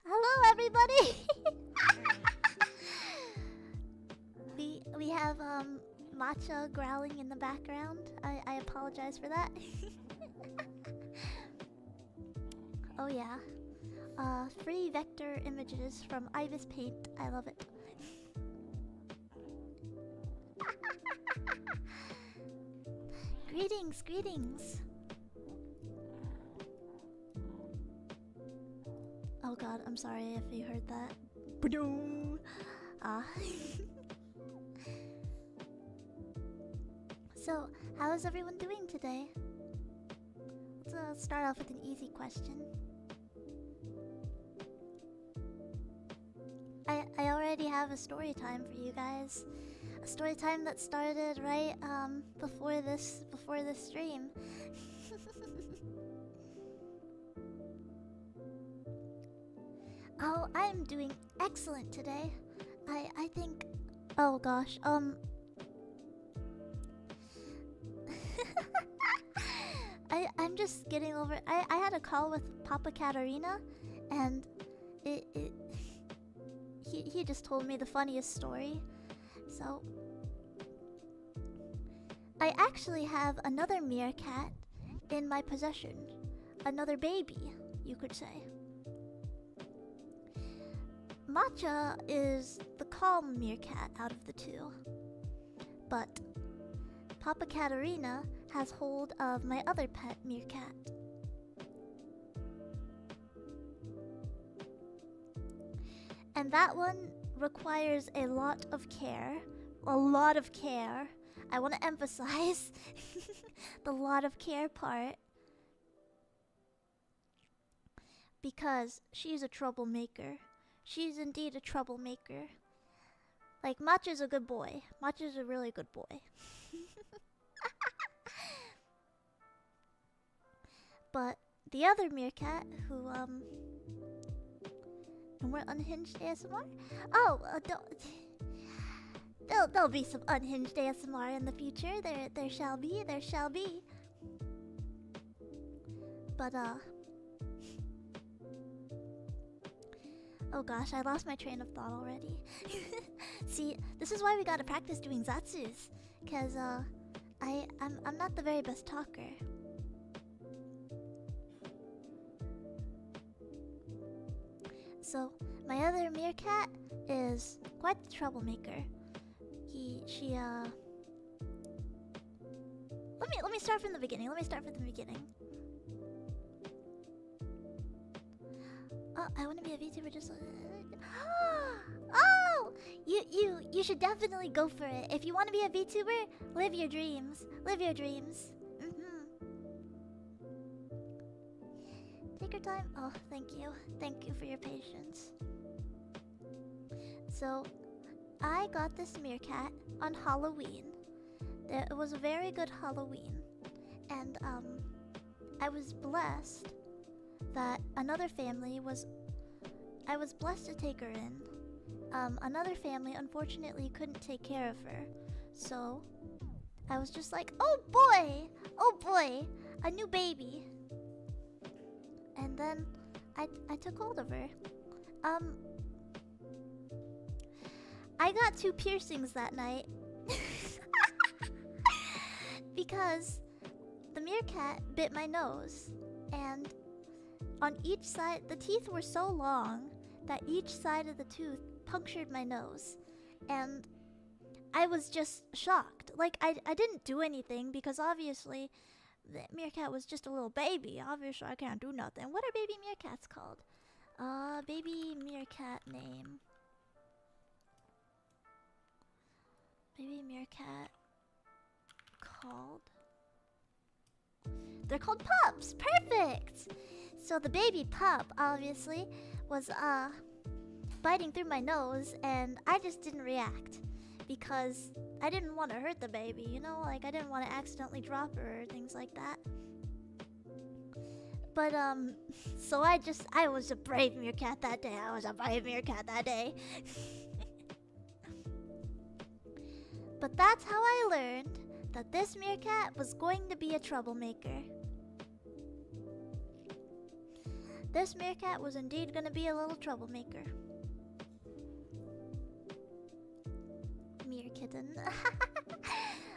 Hello, everybody. we have matcha growling in the background. I apologize for that. Oh yeah. Free vector images from Ibis Paint. I love it. Greetings, greetings. Oh god, I'm sorry if you heard that. So, how is everyone doing today? Let's start off with an easy question. I already have a story time for you guys. A story time that started right before this stream. Oh, I'm doing excellent today. I think, oh gosh, I'm just getting over. I had a call with Papa Katterina, and he just told me the funniest story. So I actually have another meerkat in my possession, another baby, you could say. Matcha is the calm meerkat out of the two, but Papa Katterina has hold of my other pet meerkat. And that one requires a lot of care. A lot of care. I want to emphasize the lot of care part. Because she's a troublemaker. She's indeed a troublemaker. Like, Matcha's a good boy. Matcha's a really good boy. But the other meerkat, who, no more unhinged ASMR? Oh, there'll be some unhinged ASMR in the future. There shall be. But, oh gosh, I lost my train of thought already. See, this is why we gotta practice doing Zatsus. Cause, I'm not the very best talker. So, my other meerkat is quite the troublemaker. Let me start from the beginning. Oh, I want to be a VTuber just. Oh, you should definitely go for it. If you want to be a VTuber, live your dreams. Take your time. Oh, thank you for your patience. So, I got this meerkat on Halloween. It was a very good Halloween, and I was blessed that another family was. I was blessed to take her in. Another family unfortunately couldn't take care of her, so I was just like, oh boy, a new baby. And then I took hold of her. I got 2 piercings that night because the meerkat bit my nose, and on each side, the teeth were so long that each side of the tooth punctured my nose, and I was just shocked. Like, I didn't do anything because obviously the meerkat was just a little baby. Obviously I can't do nothing. What are baby meerkats called? Baby meerkat name. Baby meerkat called? They're called pups! Perfect! So the baby pup, obviously, was, biting through my nose, and I just didn't react. Because I didn't want to hurt the baby, you know? Like, I didn't want to accidentally drop her or things like that. But, so I was a brave meerkat that day. But that's how I learned that this meerkat was going to be a troublemaker. This meerkat was indeed gonna be a little troublemaker. Mere kitten.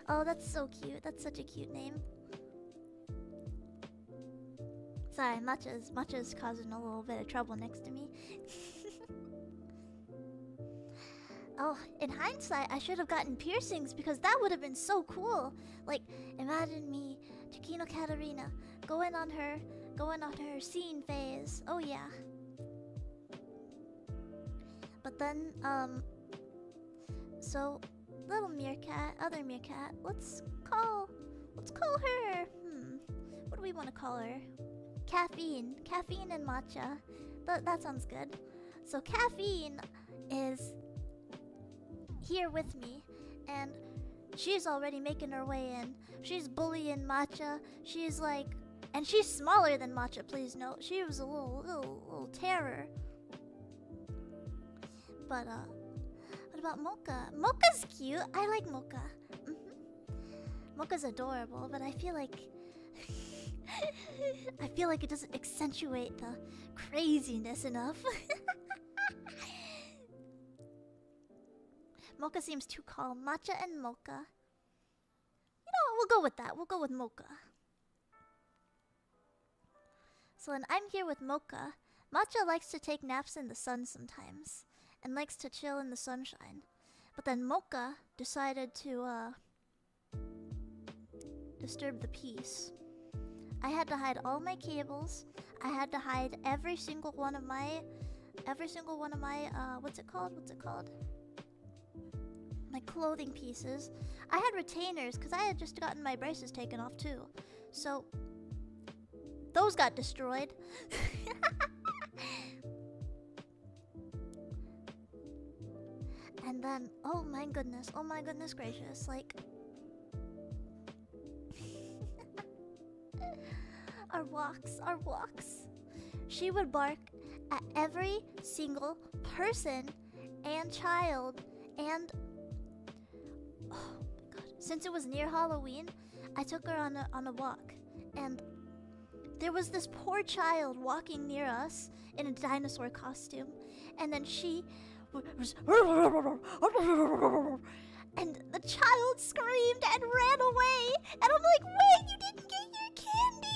Oh, that's so cute. That's such a cute name. Sorry, Matcha's causing a little bit of trouble next to me. Oh, in hindsight, I should have gotten piercings because that would have been so cool. Like, imagine me, Ciccino Katterina, going on her scene phase. Oh yeah. But then, so little meerkat, other meerkat. Let's call her. What do we want to call her? Caffeine and Matcha. That sounds good. So Caffeine is here with me, and she's already making her way in. She's bullying Matcha. She's like, and she's smaller than Matcha. Please note, she was a little terror. But what about Mocha? Mocha's cute. I like Mocha. Mocha's adorable, but I feel like it doesn't accentuate the craziness enough. Mocha seems too calm. Matcha and Mocha. You know what? We'll go with that. We'll go with Mocha. So when I'm here with Mocha, Matcha likes to take naps in the sun sometimes, and likes to chill in the sunshine. But then Mocha decided to disturb the peace. I had to hide all my cables. I had to hide every single one of my what's it called? My clothing pieces. I had retainers because I had just gotten my braces taken off too. So those got destroyed. And then, oh my goodness gracious, like our walks. She would bark at every single person and child, and oh my god. Since it was near Halloween, I took her on a walk, and there was this poor child walking near us in a dinosaur costume, and then she was and the child screamed and ran away, and I'm like, wait, you didn't get your candy!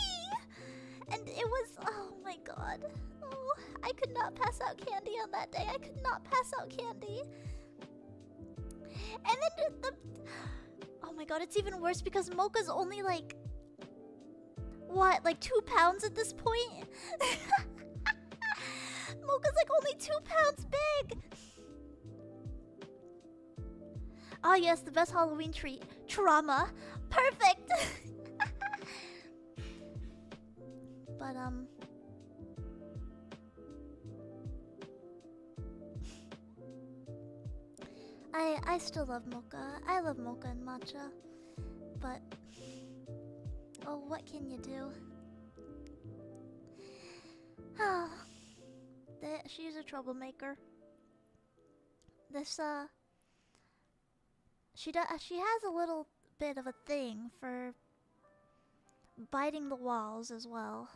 And it was, oh my god, oh, I could not pass out candy on that day. I could not pass out candy. And then oh my god, it's even worse because Mocha's only like, what, like 2 pounds at this point? Mocha's like only 2 pounds big. Oh yes, the best Halloween treat. Trauma. Perfect. But I still love Mocha. I love Mocha and Matcha. But oh, what can you do? She's a troublemaker. She has a little bit of a thing for biting the walls as well.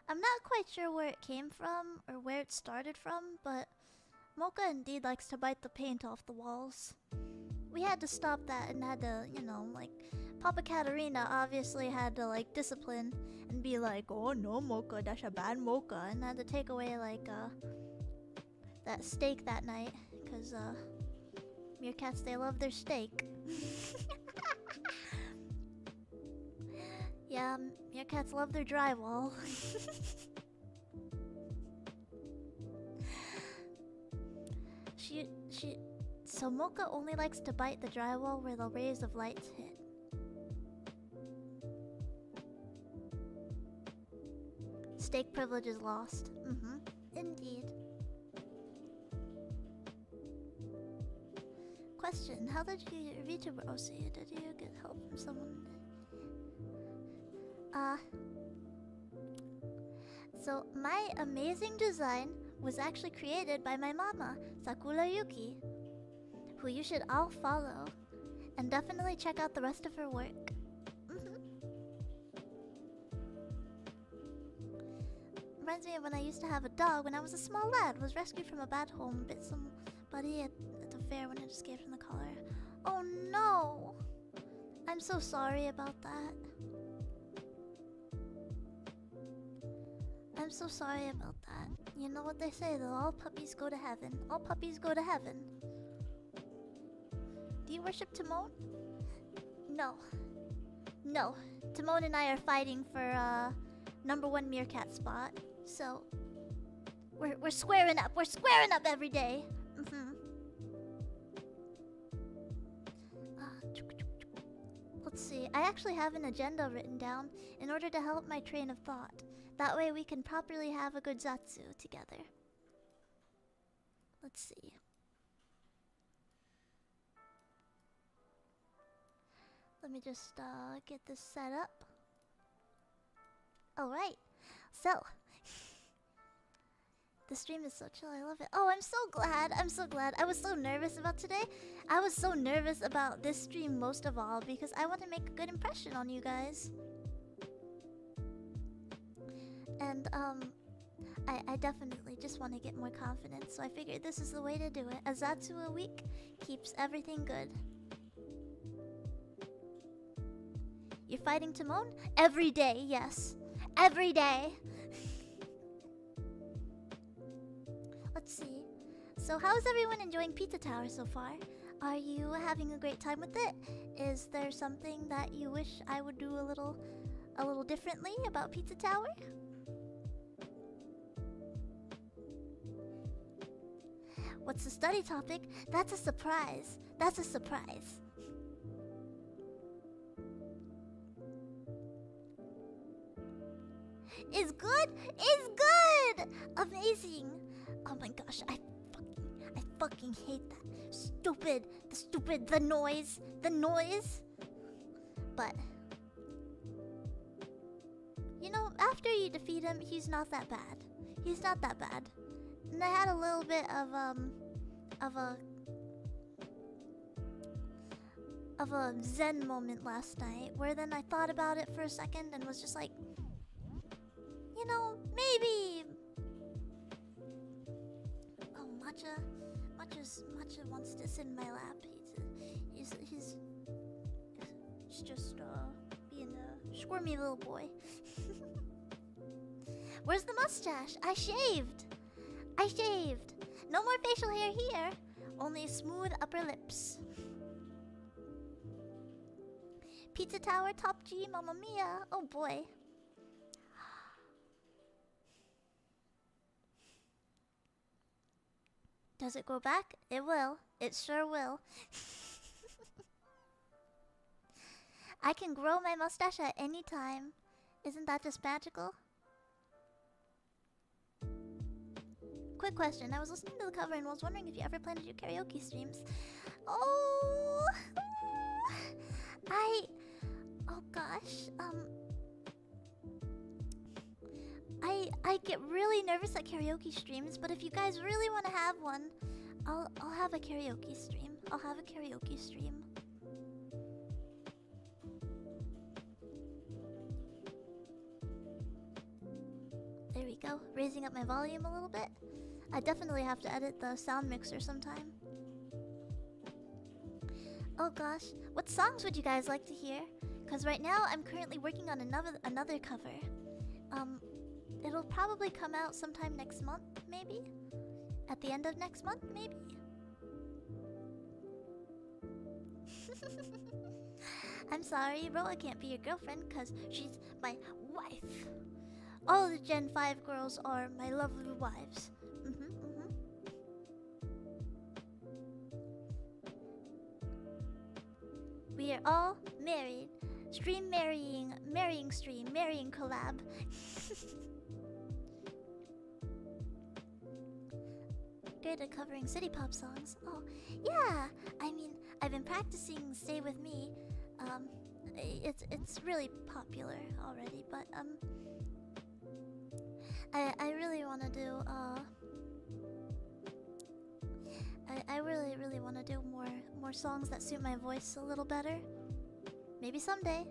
I'm not quite sure where it came from or where it started from, but Mocha indeed likes to bite the paint off the walls. We had to stop that and had to, you know, like, Papa Katterina obviously had to, like, discipline and be like, oh no, Mocha, that's a bad Mocha, and had to take away, like, that steak that night, because, meerkats, they love their steak. Yeah, meerkats love their drywall. So Mocha only likes to bite the drywall where the rays of light hit. Steak privilege is lost. Indeed. Question: how did you get your VTuber Oshi? Did you get help from someone? So my amazing design was actually created by my mama, Sakura Yuki, who you should all follow, and definitely check out the rest of her work. Reminds me of when I used to have a dog when I was a small lad. Was rescued from a bad home, bit somebody at the fair when it escaped from the collar. Oh no! I'm so sorry about that. I'm so sorry about that. You know what they say though, all puppies go to heaven. All puppies go to heaven. Do you worship Timon? No. No. Timon and I are fighting for #1 meerkat spot. So we're squaring up. We're squaring up every day. Let's see. I actually have an agenda written down in order to help my train of thought. That way we can properly have a good Zatsu together. Let's see. Let me just get this set up. Alright. So. The stream is so chill, I love it. Oh, I'm so glad. I'm so glad. I was so nervous about today. I was so nervous about this stream most of all because I want to make a good impression on you guys. And I definitely just want to get more confidence, so I figured this is the way to do it. A Zatsu a week keeps everything good. You're fighting Timon? Every day, yes. Every day. Let's see. So how's everyone enjoying Pizza Tower so far? Are you having a great time with it? Is there something that you wish I would do a little differently about Pizza Tower? What's the study topic? That's a surprise. That's a surprise. Is good? Is good! Amazing! Oh my gosh, I fucking hate that. Stupid, the noise. But you know, after you defeat him, he's not that bad. He's not that bad. And I had a little bit of a zen moment last night where then I thought about it for a second and was just like, you know, maybe. Oh, Matcha wants to sit in my lap. He's just being a squirmy little boy. Where's the mustache? I shaved. No more facial hair here. Only smooth upper lips. Pizza Tower, Top G, Mamma Mia. Oh boy. Does it go back? It will. It sure will. I can grow my mustache at any time. Isn't that just magical? Quick question. I was listening to the cover and was wondering if you ever plan to do karaoke streams. Oh, oh gosh. I get really nervous at karaoke streams, but if you guys really want to have one, I'll have a karaoke stream. There we go. Raising up my volume a little bit. I definitely have to edit the sound mixer sometime. Oh gosh, what songs would you guys like to hear? Because right now I'm currently working on another cover. It'll probably come out sometime next month, maybe? At the end of next month, maybe? I'm sorry, Rowa can't be your girlfriend because she's my wife. All the Gen 5 girls are my lovely wives. We are all married. Stream marrying stream, marrying collab. Good at covering city pop songs. Oh, yeah. I mean, I've been practicing Stay With Me. It's really popular already, but I really want to do I really want to do more songs that suit my voice a little better. Maybe someday.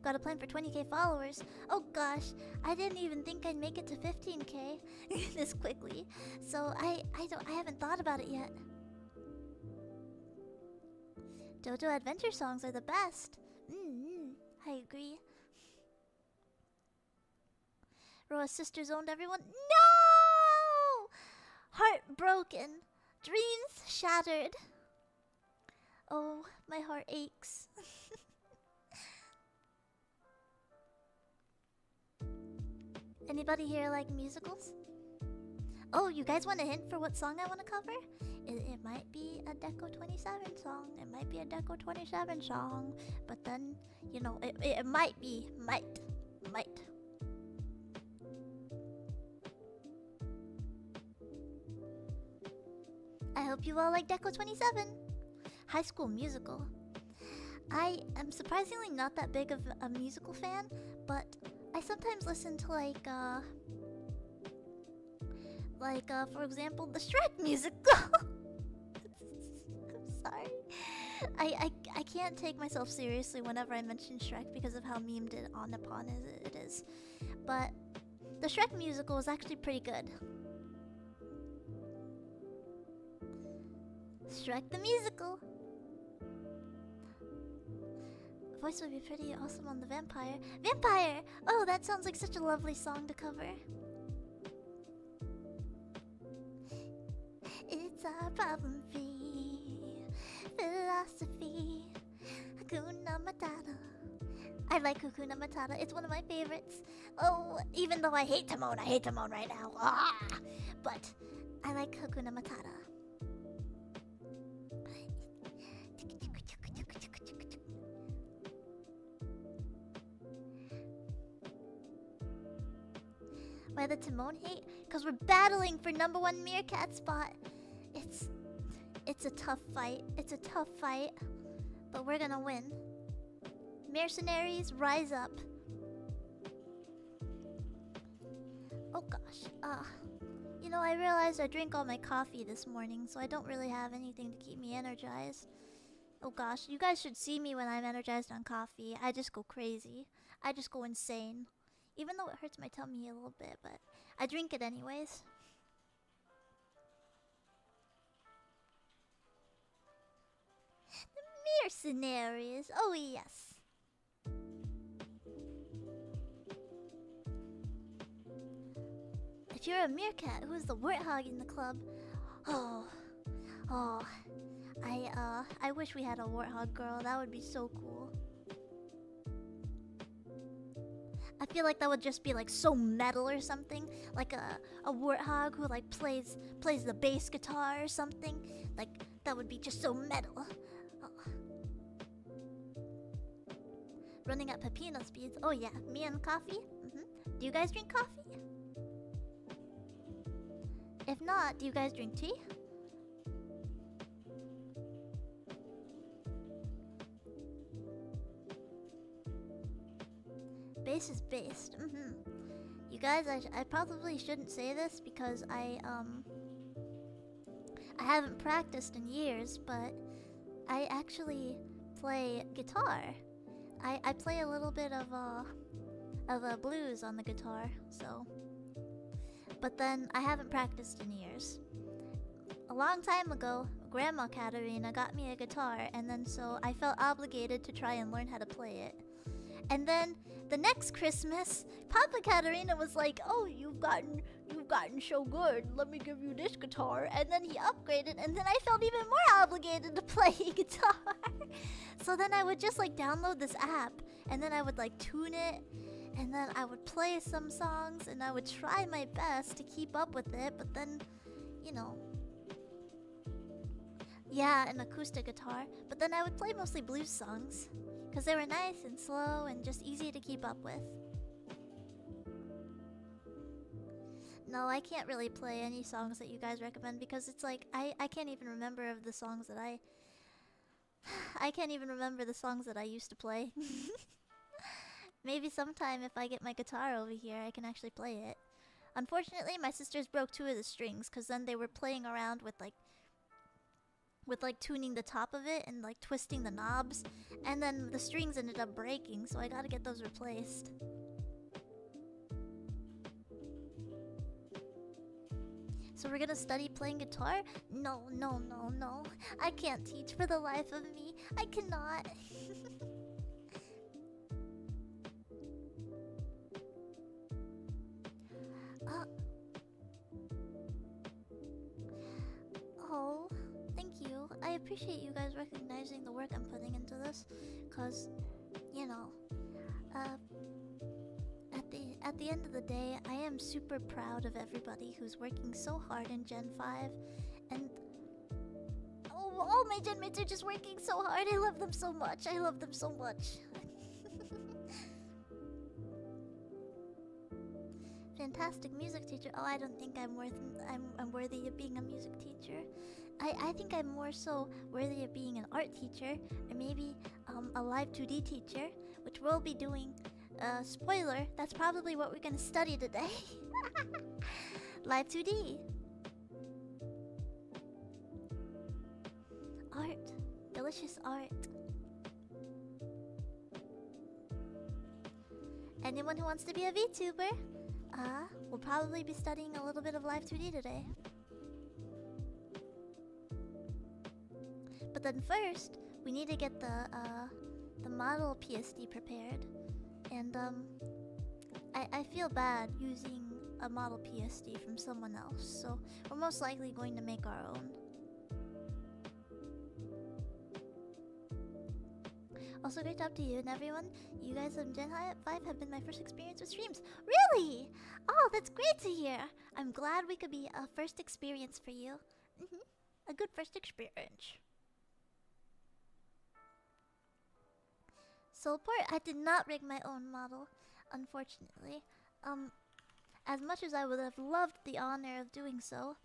Got a plan for 20k followers. Oh gosh, I didn't even think I'd make it to 15k this quickly. So I haven't thought about it yet. JoJo adventure songs are the best. I agree. Rowa's sisters owned everyone. No! Heartbroken. Dreams shattered. Oh, my heart aches. Anybody here like musicals? Oh, you guys want a hint for what song I want to cover? It might be a Deco 27 song. It might be a Deco 27 song. But then, you know, it might be. Might. I hope you all like Deco 27. High School Musical. I am surprisingly not that big of a musical fan, but I sometimes listen to for example, the Shrek musical. I'm sorry. I can't take myself seriously whenever I mention Shrek because of how memed it on upon it is. But the Shrek musical is actually pretty good. Shrek the musical. Voice would be pretty awesome on the vampire. Vampire! Oh, that sounds like such a lovely song to cover. It's our problem-free philosophy. Hakuna Matata. I like Hakuna Matata. It's one of my favorites. Oh, even though I hate Timon right now. Ah! But I like Hakuna Matata. Why the Timon hate? Because we're battling for #1 Meerkat spot. It's a tough fight. It's a tough fight. But we're gonna win. Mercenaries, rise up. Oh gosh. You know, I realized I drank all my coffee this morning, so I don't really have anything to keep me energized. Oh gosh, you guys should see me when I'm energized on coffee. I just go crazy. I just go insane. Even though it hurts my tummy a little bit, but I drink it anyways. The mercenaries. Oh yes. If you're a meerkat, who's the warthog in the club? Oh. I wish we had a warthog girl. That would be so cool. I feel like that would just be like so metal or something. Like a warthog who like plays the bass guitar or something. Like that would be just so metal. Oh. Running at Pepino speeds. Oh yeah, me and coffee. Do you guys drink coffee? If not, do you guys drink tea? Base is based. You guys, I probably shouldn't say this because I haven't practiced in years, but I actually play guitar. I play a little bit of a blues on the guitar, so. But then I haven't practiced in years. A long time ago, Grandma Katterina got me a guitar, and then so I felt obligated to try and learn how to play it. And then the next Christmas, Papa Katterina was like, "Oh, you've gotten so good. Let me give you this guitar." And then he upgraded, and then I felt even more obligated to play guitar. So then I would just like download this app, and then I would like tune it, and then I would play some songs, and I would try my best to keep up with it. But then, you know, yeah, an acoustic guitar. But then I would play mostly blues songs, because they were nice and slow and just easy to keep up with. No, I can't really play any songs that you guys recommend because it's like, I can't even remember of the songs that I can't even remember the songs that I used to play. Maybe sometime if I get my guitar over here, I can actually play it. Unfortunately, my sisters broke 2 of the strings because then they were playing around with like with like tuning the top of it and like twisting the knobs, and then the strings ended up breaking, so I gotta get those replaced. So we're gonna study playing guitar? No, no, no, no. I can't teach for the life of me. I cannot. Oh, thank you. I appreciate you guys recognizing the work I'm putting into this, cause, you know, at the end of the day, I am super proud of everybody who's working so hard in Gen 5, and all my Gen mates are just working so hard. I love them so much. I love them so much. Fantastic music teacher. Oh, I don't think I'm worthy of being a music teacher. I think I'm more so worthy of being an art teacher, or maybe a live 2D teacher, which we'll be doing. Spoiler, that's probably what we're gonna study today. Live 2D. Art. Delicious art. Anyone who wants to be a VTuber? We'll probably be studying a little bit of Live 2D today. But then first, we need to get the model PSD prepared. And I feel bad using a model PSD from someone else, so we're most likely going to make our own. Also, great job to you and everyone. You guys on Gen 5 have been my first experience with streams. Really? Oh, that's great to hear. I'm glad we could be a first experience for you. A good first experience. Soulport, I did not rig my own model, unfortunately. As much as I would have loved the honor of doing so,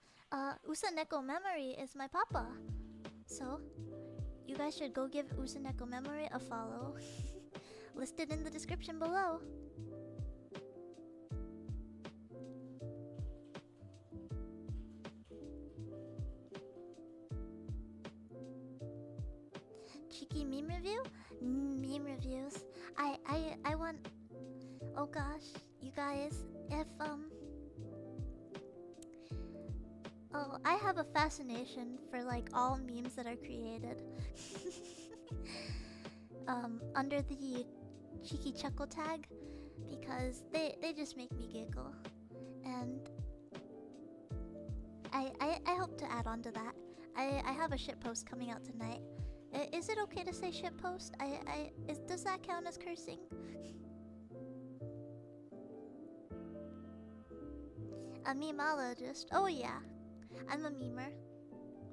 Usaneko Memory is my papa. So, you guys should go give Usaneko Memory a follow. Listed in the description below. Cheeky meme review? Meme reviews. I want... Oh gosh, you guys, if oh, I have a fascination for like all memes that are created. Under the cheeky chuckle tag, because they just make me giggle. And I hope to add on to that. I have a shitpost coming out tonight. Is it okay to say shitpost? Does that count as cursing? A memeologist. Oh yeah, I'm a memer.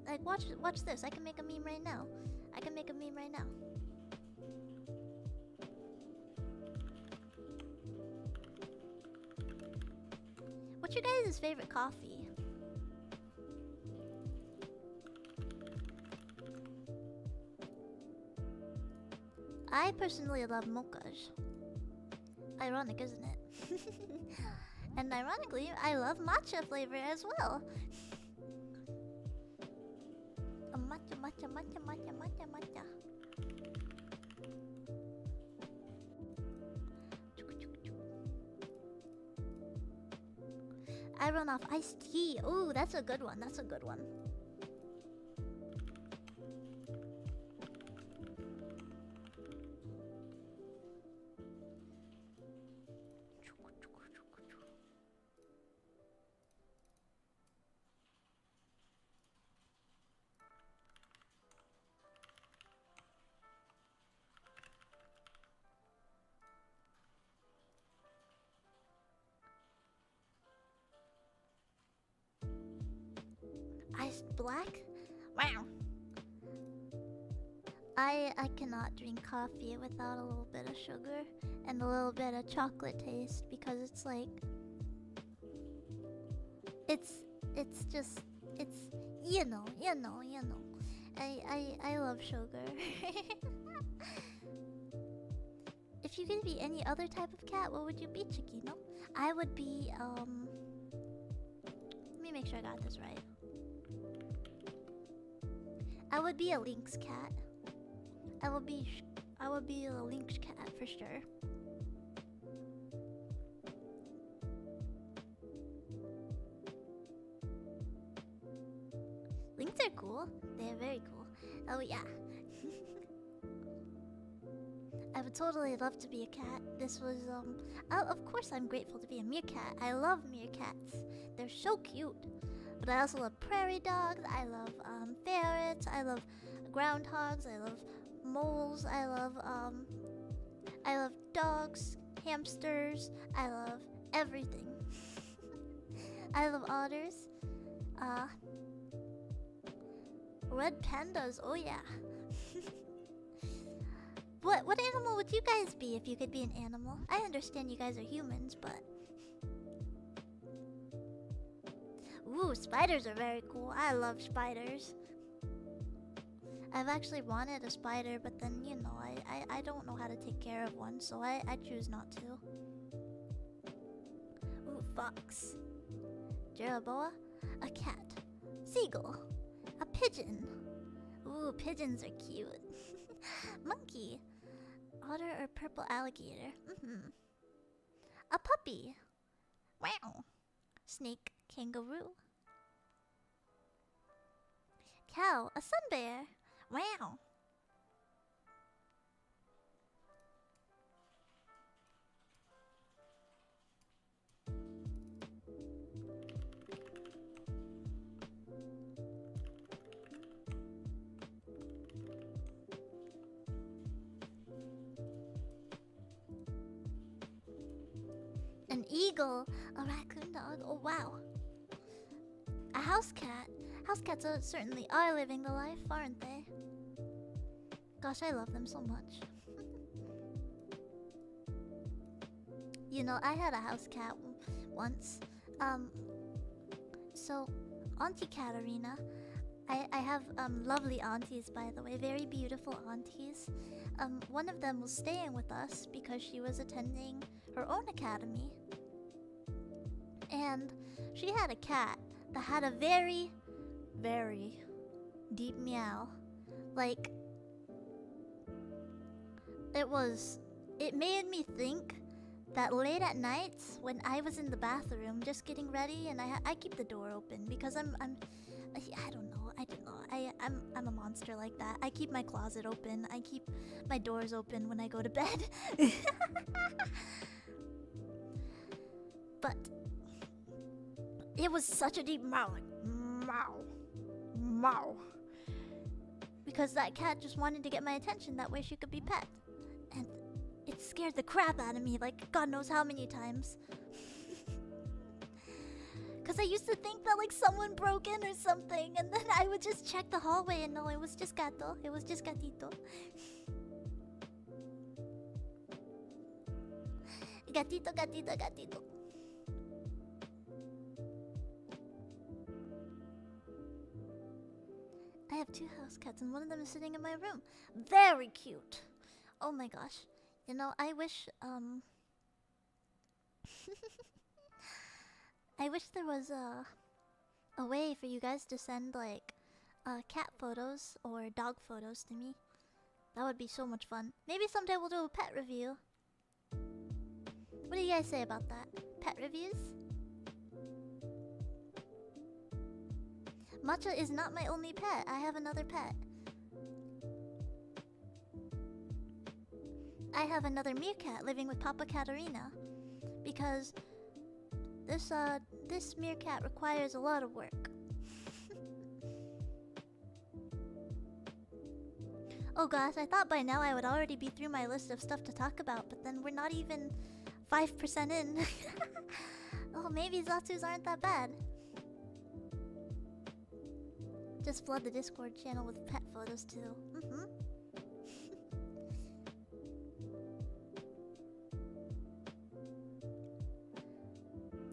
Like watch this. I can make a meme right now. I can make a meme right now. What's your guys' favorite coffee? I personally love mochas. Ironic, isn't it? And ironically, I love matcha flavor as well. A matcha, matcha, matcha, matcha, matcha, matcha. I run off iced tea. Ooh, that's a good one. That's a good one. Iced black? Wow. I cannot drink coffee without a little bit of sugar and a little bit of chocolate taste, because it's like it's just you know. I love sugar. If you could be any other type of cat, what would you be, Ciccino? I would be let me make sure I got this right. I would be a lynx cat. I would be a lynx cat for sure. Lynx are cool. They are very cool. Oh yeah. I would totally love to be a cat. This was of course I'm grateful to be a meerkat. I love meerkats. They're so cute. But I also love prairie dogs. I love ferrets. I love groundhogs. I love moles. I love dogs, hamsters. I love everything. I love otters. Red pandas. Oh yeah. What animal would you guys be if you could be an animal? I understand you guys are humans, but ooh, spiders are very cool. I love spiders. I've actually wanted a spider, but then, you know, I don't know how to take care of one, so I choose not to. Ooh, fox. Jeroboa. A cat. Seagull. A pigeon. Ooh, pigeons are cute. Monkey. Otter or purple alligator. A puppy. Wow. Snake. Kangaroo. Cow. A sun bear. Wow. An eagle. A raccoon dog. Oh wow. A house cat. House cats certainly are living the life, aren't they? Gosh, I love them so much. You know, I had a house cat once. So, Auntie Katterina, I have lovely aunties, by the way, very beautiful aunties. One of them was staying with us because she was attending her own academy. And she had a cat that had a very, very deep meow. Like, it made me think that late at nights when I was in the bathroom just getting ready, and I keep the door open because I don't know, I'm a monster like that. I keep my closet open. I keep my doors open when I go to bed. But it was such a deep meow, like meow, meow, because that cat just wanted to get my attention. That way she could be pet, and it scared the crap out of me, like God knows how many times. Cause I used to think that like someone broke in or something, and then I would just check the hallway and no, it was just gato. It was just gatito. Gatito, gatito, gatito. I have 2 house cats and one of them is sitting in my room. Very cute. Oh my gosh. You know, I wish I wish there was a way for you guys to send like cat photos or dog photos to me. That would be so much fun. Maybe someday we'll do a pet review. What do you guys say about that? Pet reviews? Matcha is not my only pet. I have another pet. I have another meerkat living with Papa Katterina, because this meerkat requires a lot of work. Oh gosh, I thought by now I would already be through my list of stuff to talk about, but then we're not even 5% in. Oh, maybe Zatsus aren't that bad. Just flood the Discord channel with pet photos too.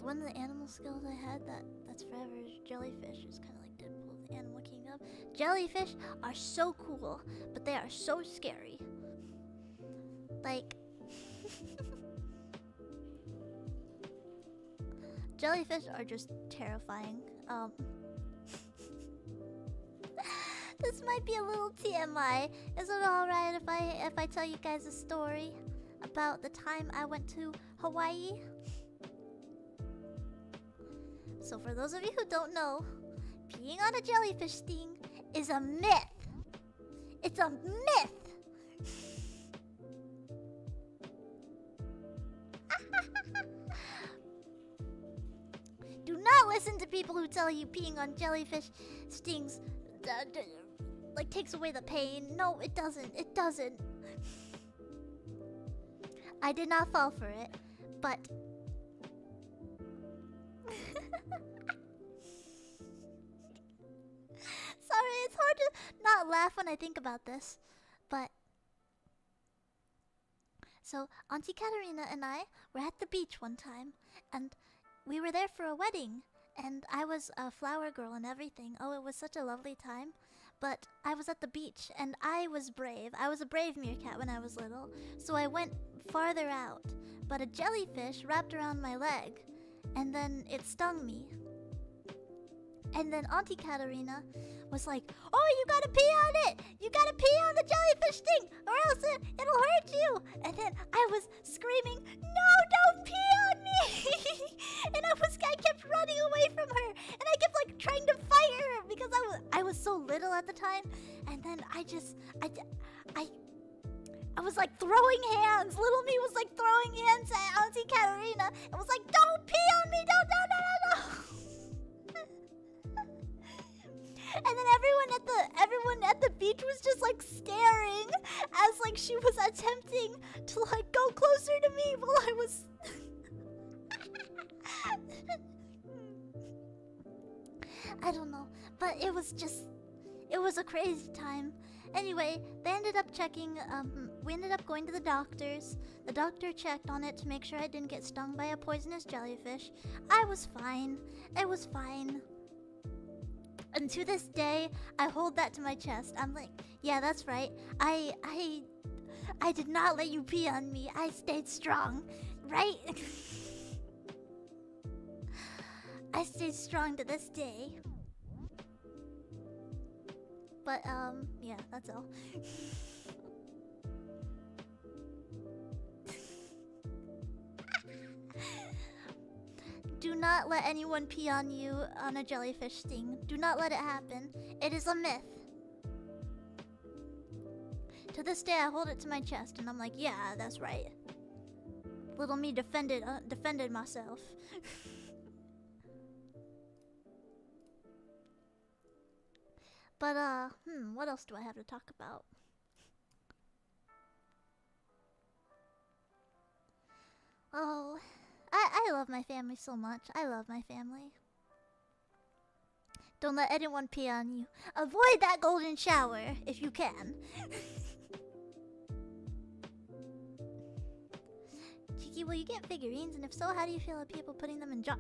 One of the animal skills I had that's forever is jellyfish. It's kind of like Deadpool, the Animal Kingdom. Jellyfish are so cool, but they are so scary. Like, jellyfish are just terrifying. This might be a little TMI. Is it alright if I tell you guys a story about the time I went to Hawaii? So for those of you who don't know, peeing on a jellyfish sting is a myth. It's a myth. Do not listen to people who tell you peeing on jellyfish stings like takes away the pain. No, it doesn't. It doesn't. I did not fall for it, but sorry, it's hard to not laugh when I think about this. But so Auntie Katerina and I were at the beach one time, and we were there for a wedding, and I was a flower girl and everything. Oh, it was such a lovely time. But I was at the beach, and I was brave. I was a brave meerkat when I was little, so I went farther out. But a jellyfish wrapped around my leg, and then it stung me. And then Auntie Katerina was like, "Oh, you gotta pee on it! You gotta pee on the jellyfish sting, or else it'll hurt you!" And then I was screaming, "No, don't pee on me!" And I kept running away from her, and I kept like trying to fight her because I was so little at the time. And then I was like throwing hands. Little me was like throwing hands at Auntie Katerina. It was like, "Don't pee on me! Don't, no!" And then everyone at the beach was just like staring as like she was attempting to like go closer to me while I was I don't know, but it was a crazy time. Anyway, they ended up checking, we ended up going to the doctors. The doctor checked on it to make sure I didn't get stung by a poisonous jellyfish. I was fine. It was fine. And to this day, I hold that to my chest. I'm like, yeah, that's right. I did not let you pee on me. I stayed strong, right? I stayed strong to this day. But, yeah, that's all. Do not let anyone pee on you on a jellyfish sting. Do not let it happen. It is a myth. To this day, I hold it to my chest, and I'm like, yeah, that's right. Little me defended myself. But, what else do I have to talk about? Oh, I love my family so much. I love my family. Don't let anyone pee on you. Avoid that golden shower if you can. Cheeky, will you get figurines? And if so, how do you feel about people putting them in jars?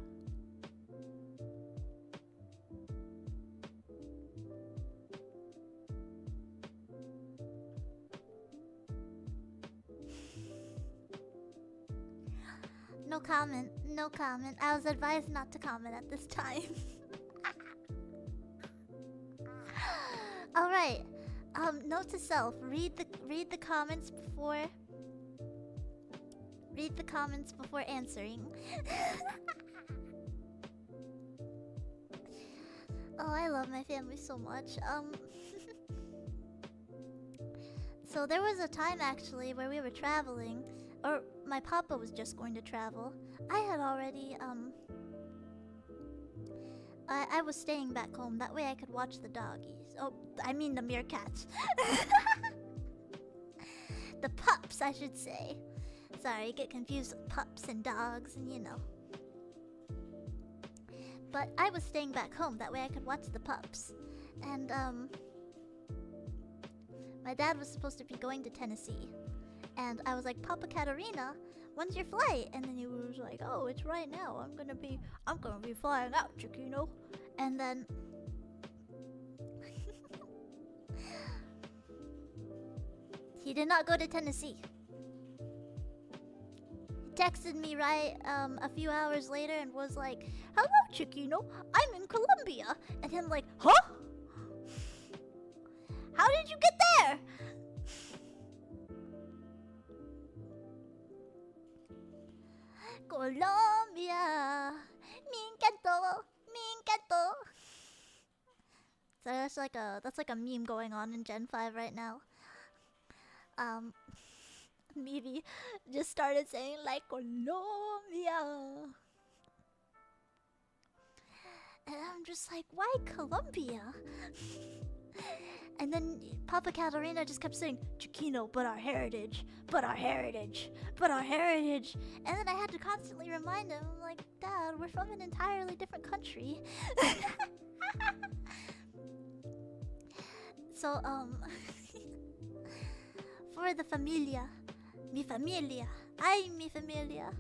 No comment. No comment. I was advised not to comment at this time. All right. Note to self: read the comments before. Read the comments before answering. Oh, I love my family so much. So there was a time actually where we were traveling. Or my papa was just going to travel. I had already, I was staying back home. That way I could watch the doggies. Oh, I mean the meerkats. The pups, I should say. Sorry, I get confused with pups and dogs and you know. But I was staying back home. That way I could watch the pups. And, my dad was supposed to be going to Tennessee. And I was like, "Papa Katerina, when's your flight?" And then he was like, "Oh, it's right now. I'm gonna be flying out, Ciccino." And then he did not go to Tennessee. He texted me right a few hours later and was like, "Hello, Ciccino. I'm in Colombia." And I'm like, "Huh?" How did you get there? Colombia, me encantó, me encantó. So that's like a meme going on in Gen 5 right now. Mivi just started saying like Colombia. And I'm just like, why Colombia? And then Papa Katterina just kept saying, Ciccino, but our heritage, but our heritage, but our heritage. And then I had to constantly remind him, I'm like, Dad, we're from an entirely different country. So, for the familia, mi familia, ay mi familia.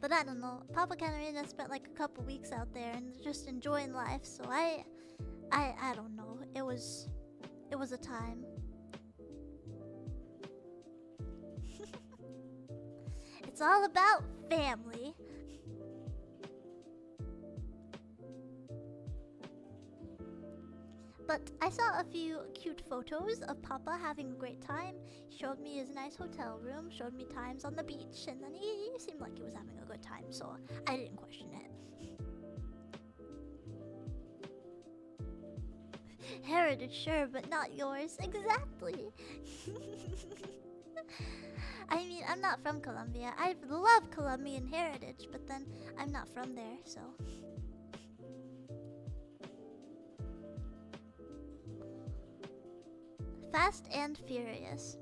But I don't know, Papa Katterina spent like a couple weeks out there and just enjoying life, so I don't know, it was a time. It's all about family. But I saw a few cute photos of Papa having a great time. He showed me his nice hotel room, showed me times on the beach, and then he seemed like he was having a good time, so I didn't question it. Heritage, sure, but not yours. Exactly. I mean, I'm not from Colombia. I love Colombian heritage, but then I'm not from there, so... Fast and Furious.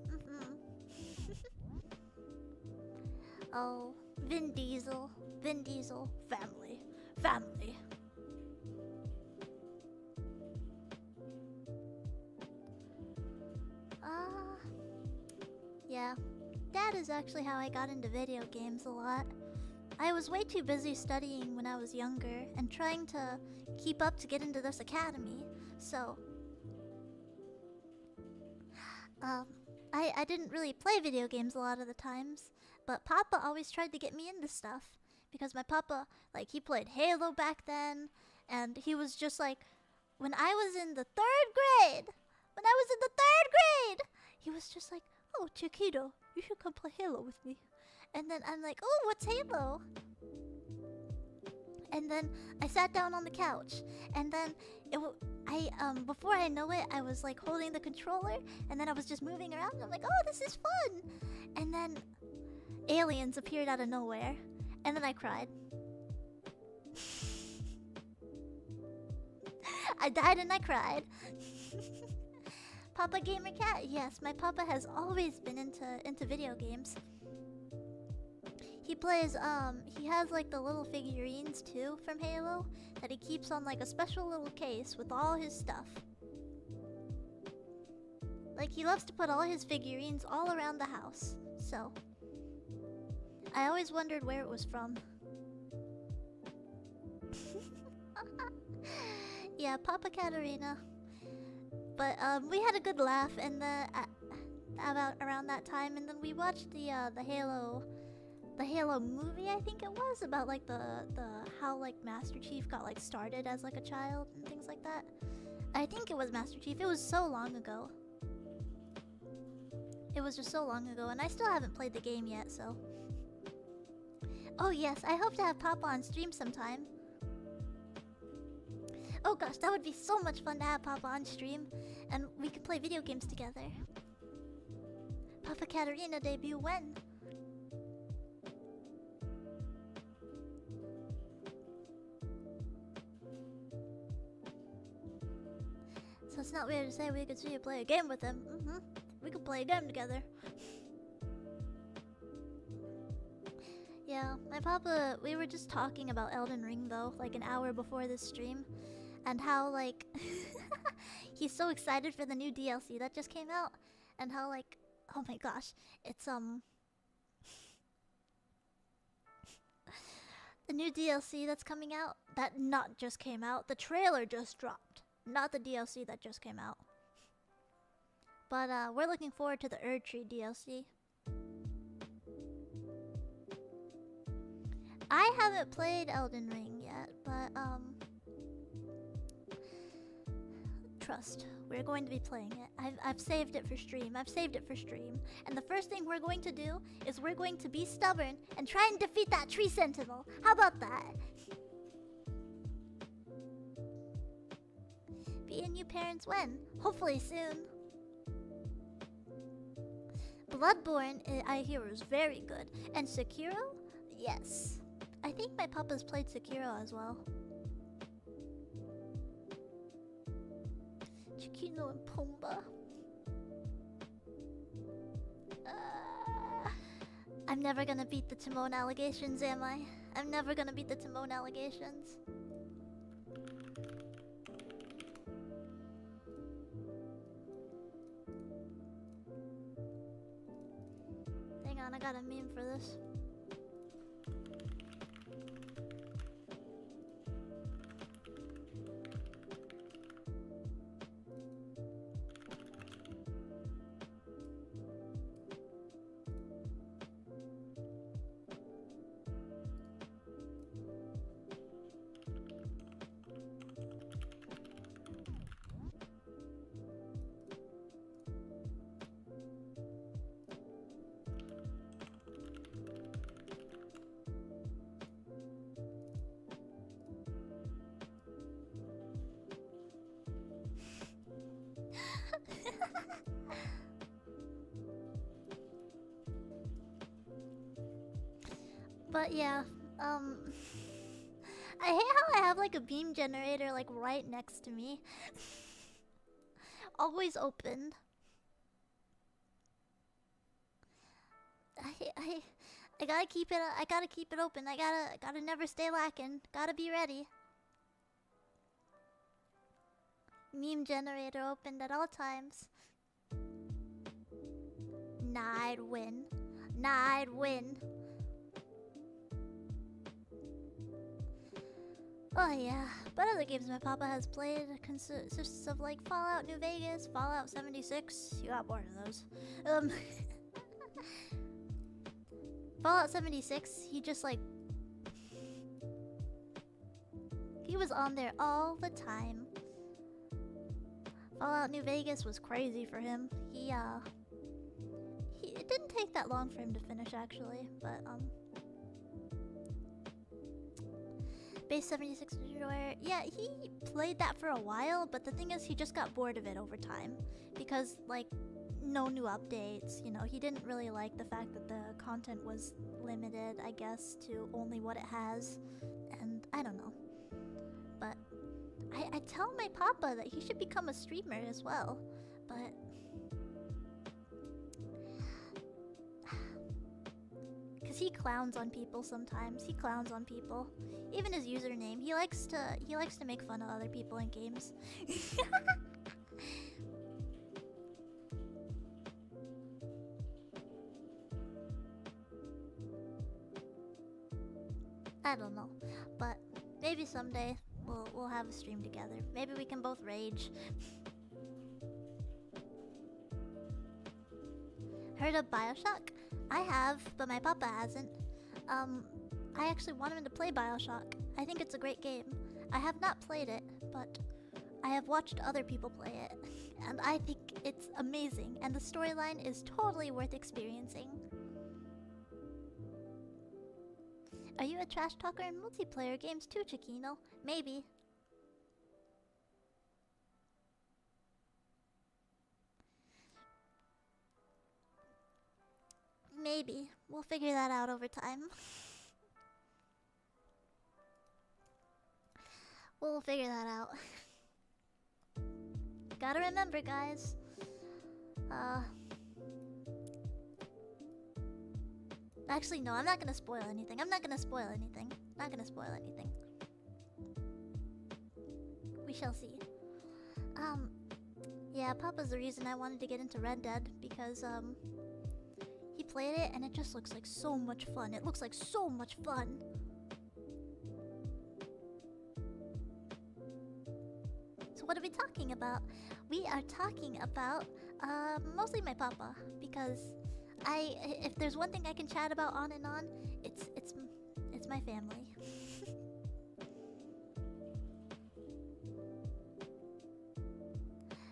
Oh, Vin Diesel. Vin Diesel. Family. Family. Yeah. That is actually how I got into video games a lot. I was way too busy studying when I was younger and trying to keep up to get into this academy, so... I didn't really play video games a lot of the times, but Papa always tried to get me into stuff. Because my Papa, like, he played Halo back then, and he was just like, when I was in the 3rd grade, he was just like, oh, Chiquito, you should come play Halo with me. And then I'm like, oh, what's Halo? And then I sat down on the couch, and then before I know it, I was like holding the controller, and then I was just moving around, and I'm like, oh, this is fun! And then aliens appeared out of nowhere, and then I cried. I died and I cried. Papa Gamer Cat, yes, my Papa has always been into video games. He plays, he has like the little figurines too from Halo that he keeps on like a special little case with all his stuff. Like, he loves to put all his figurines all around the house, so I always wondered where it was from. Yeah, Papa Katterina. But we had a good laugh, and then about around that time, and then we watched the Halo movie, I think it was, about like the how like Master Chief got like started as like a child and things like that. I think it was Master Chief. It was so long ago. It was just so long ago, and I still haven't played the game yet, so. Oh yes, I hope to have Papa on stream sometime. Oh gosh, that would be so much fun to have Papa on stream, and we could play video games together. Papa Katterina debut when? So it's not weird to say we could see you play a game with him. We could play a game together. Yeah, my Papa, we were just talking about Elden Ring though, like an hour before this stream. And how like, he's so excited for the new DLC that just came out. And how like, oh my gosh, it's the new DLC that's coming out, that not just came out, the trailer just dropped. Not the DLC that just came out. But we're looking forward to the Erdtree DLC. I haven't played Elden Ring yet, but Trust, we're going to be playing it. I've saved it for stream. And the first thing we're going to do is we're going to be stubborn and try and defeat that tree sentinel. How about that? VNU parents when? Hopefully soon. Bloodborne, I hear, is very good. And Sekiro? Yes. I think my papa's played Sekiro as well. Ciccino and Pumba. I'm never gonna beat the Timon allegations, am I? I'm never gonna beat the Timon allegations. Hang on, I got a meme for this. But yeah, I hate how I have like a beam generator like right next to me. Always opened. I gotta keep it open. I gotta never stay lacking. Gotta be ready. Meme generator opened at all times. Nah, I'd win. Oh yeah, but other games my papa has played consists of like Fallout New Vegas, Fallout 76. You got bored of those. Fallout 76, he just like... he was on there all the time. Fallout New Vegas was crazy for him. It didn't take that long for him to finish actually, but Base 76 Destroyer, yeah, he played that for a while, but the thing is he just got bored of it over time. Because, like, no new updates, you know, he didn't really like the fact that the content was limited, I guess, to only what it has. And, I don't know. But, I tell my papa that he should become a streamer as well, but... because he clowns on people sometimes. He clowns on people. Even his username. He likes to make fun of other people in games. I don't know. But maybe someday we'll have a stream together. Maybe we can both rage. Heard of BioShock? I have, but my papa hasn't. I actually want him to play BioShock. I think it's a great game. I have not played it, but I have watched other people play it. And I think it's amazing, and the storyline is totally worth experiencing. Are you a trash talker in multiplayer games too, Ciccino? Maybe. Maybe. We'll figure that out over time. We'll figure that out. Gotta remember, guys. Actually, no, I'm not gonna spoil anything. We shall see. Yeah, Papa's the reason I wanted to get into Red Dead, because, he played it and it just looks like so much fun. It looks like so much fun. So what are we talking about? We are talking about mostly my papa, because if there's one thing I can chat about on and on, it's my family.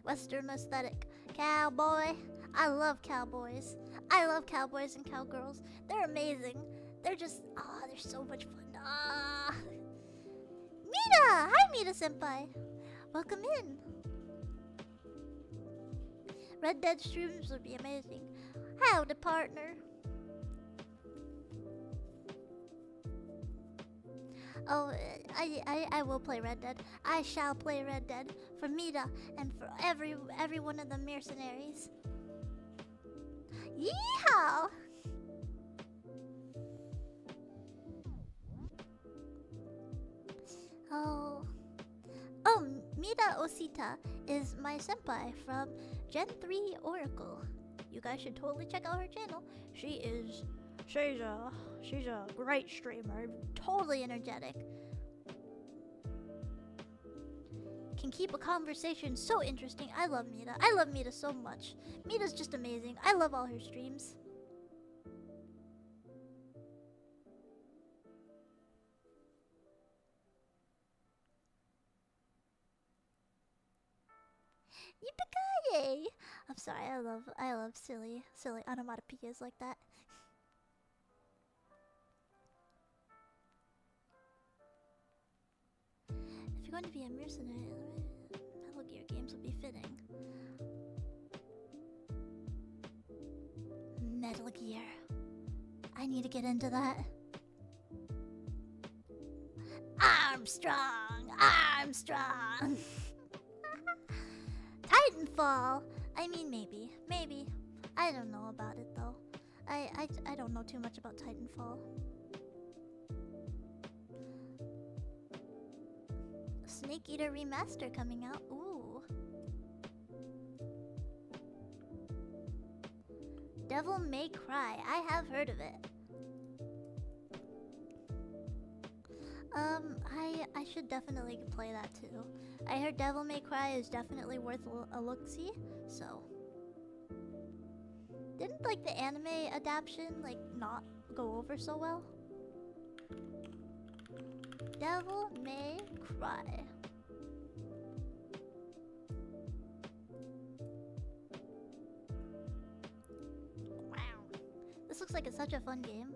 Western aesthetic. Cowboy. I love cowboys. I love cowboys and cowgirls. They're amazing. They're just, they're so much fun. Mita! Hi, Mita Senpai. Welcome in. Red Dead streams would be amazing. Howdy, partner. Oh, I will play Red Dead. I shall play Red Dead for Mita and for every one of the mercenaries. Yeehaw! Oh, Mita Osita is my senpai from Gen 3 Oracle. You guys should totally check out her channel. She's a great streamer, totally energetic. Can keep a conversation so interesting. I love Mita. I love Mita so much. Mita's just amazing. I love all her streams. Yippee! I'm sorry. I love silly onomatopoeias like that. If you're going to be a mercenary, Metal Gear games would be fitting. Metal Gear. I need to get into that. Armstrong! Titanfall! I mean, maybe. I don't know about it, though. I don't know too much about Titanfall. Snake Eater Remaster coming out. Ooh. Devil May Cry. I have heard of it. I should definitely play that too. I heard Devil May Cry is definitely worth a look-see, so. Didn't like the anime adaptation like not go over so well? Devil May Cry. Wow. This looks like it's such a fun game.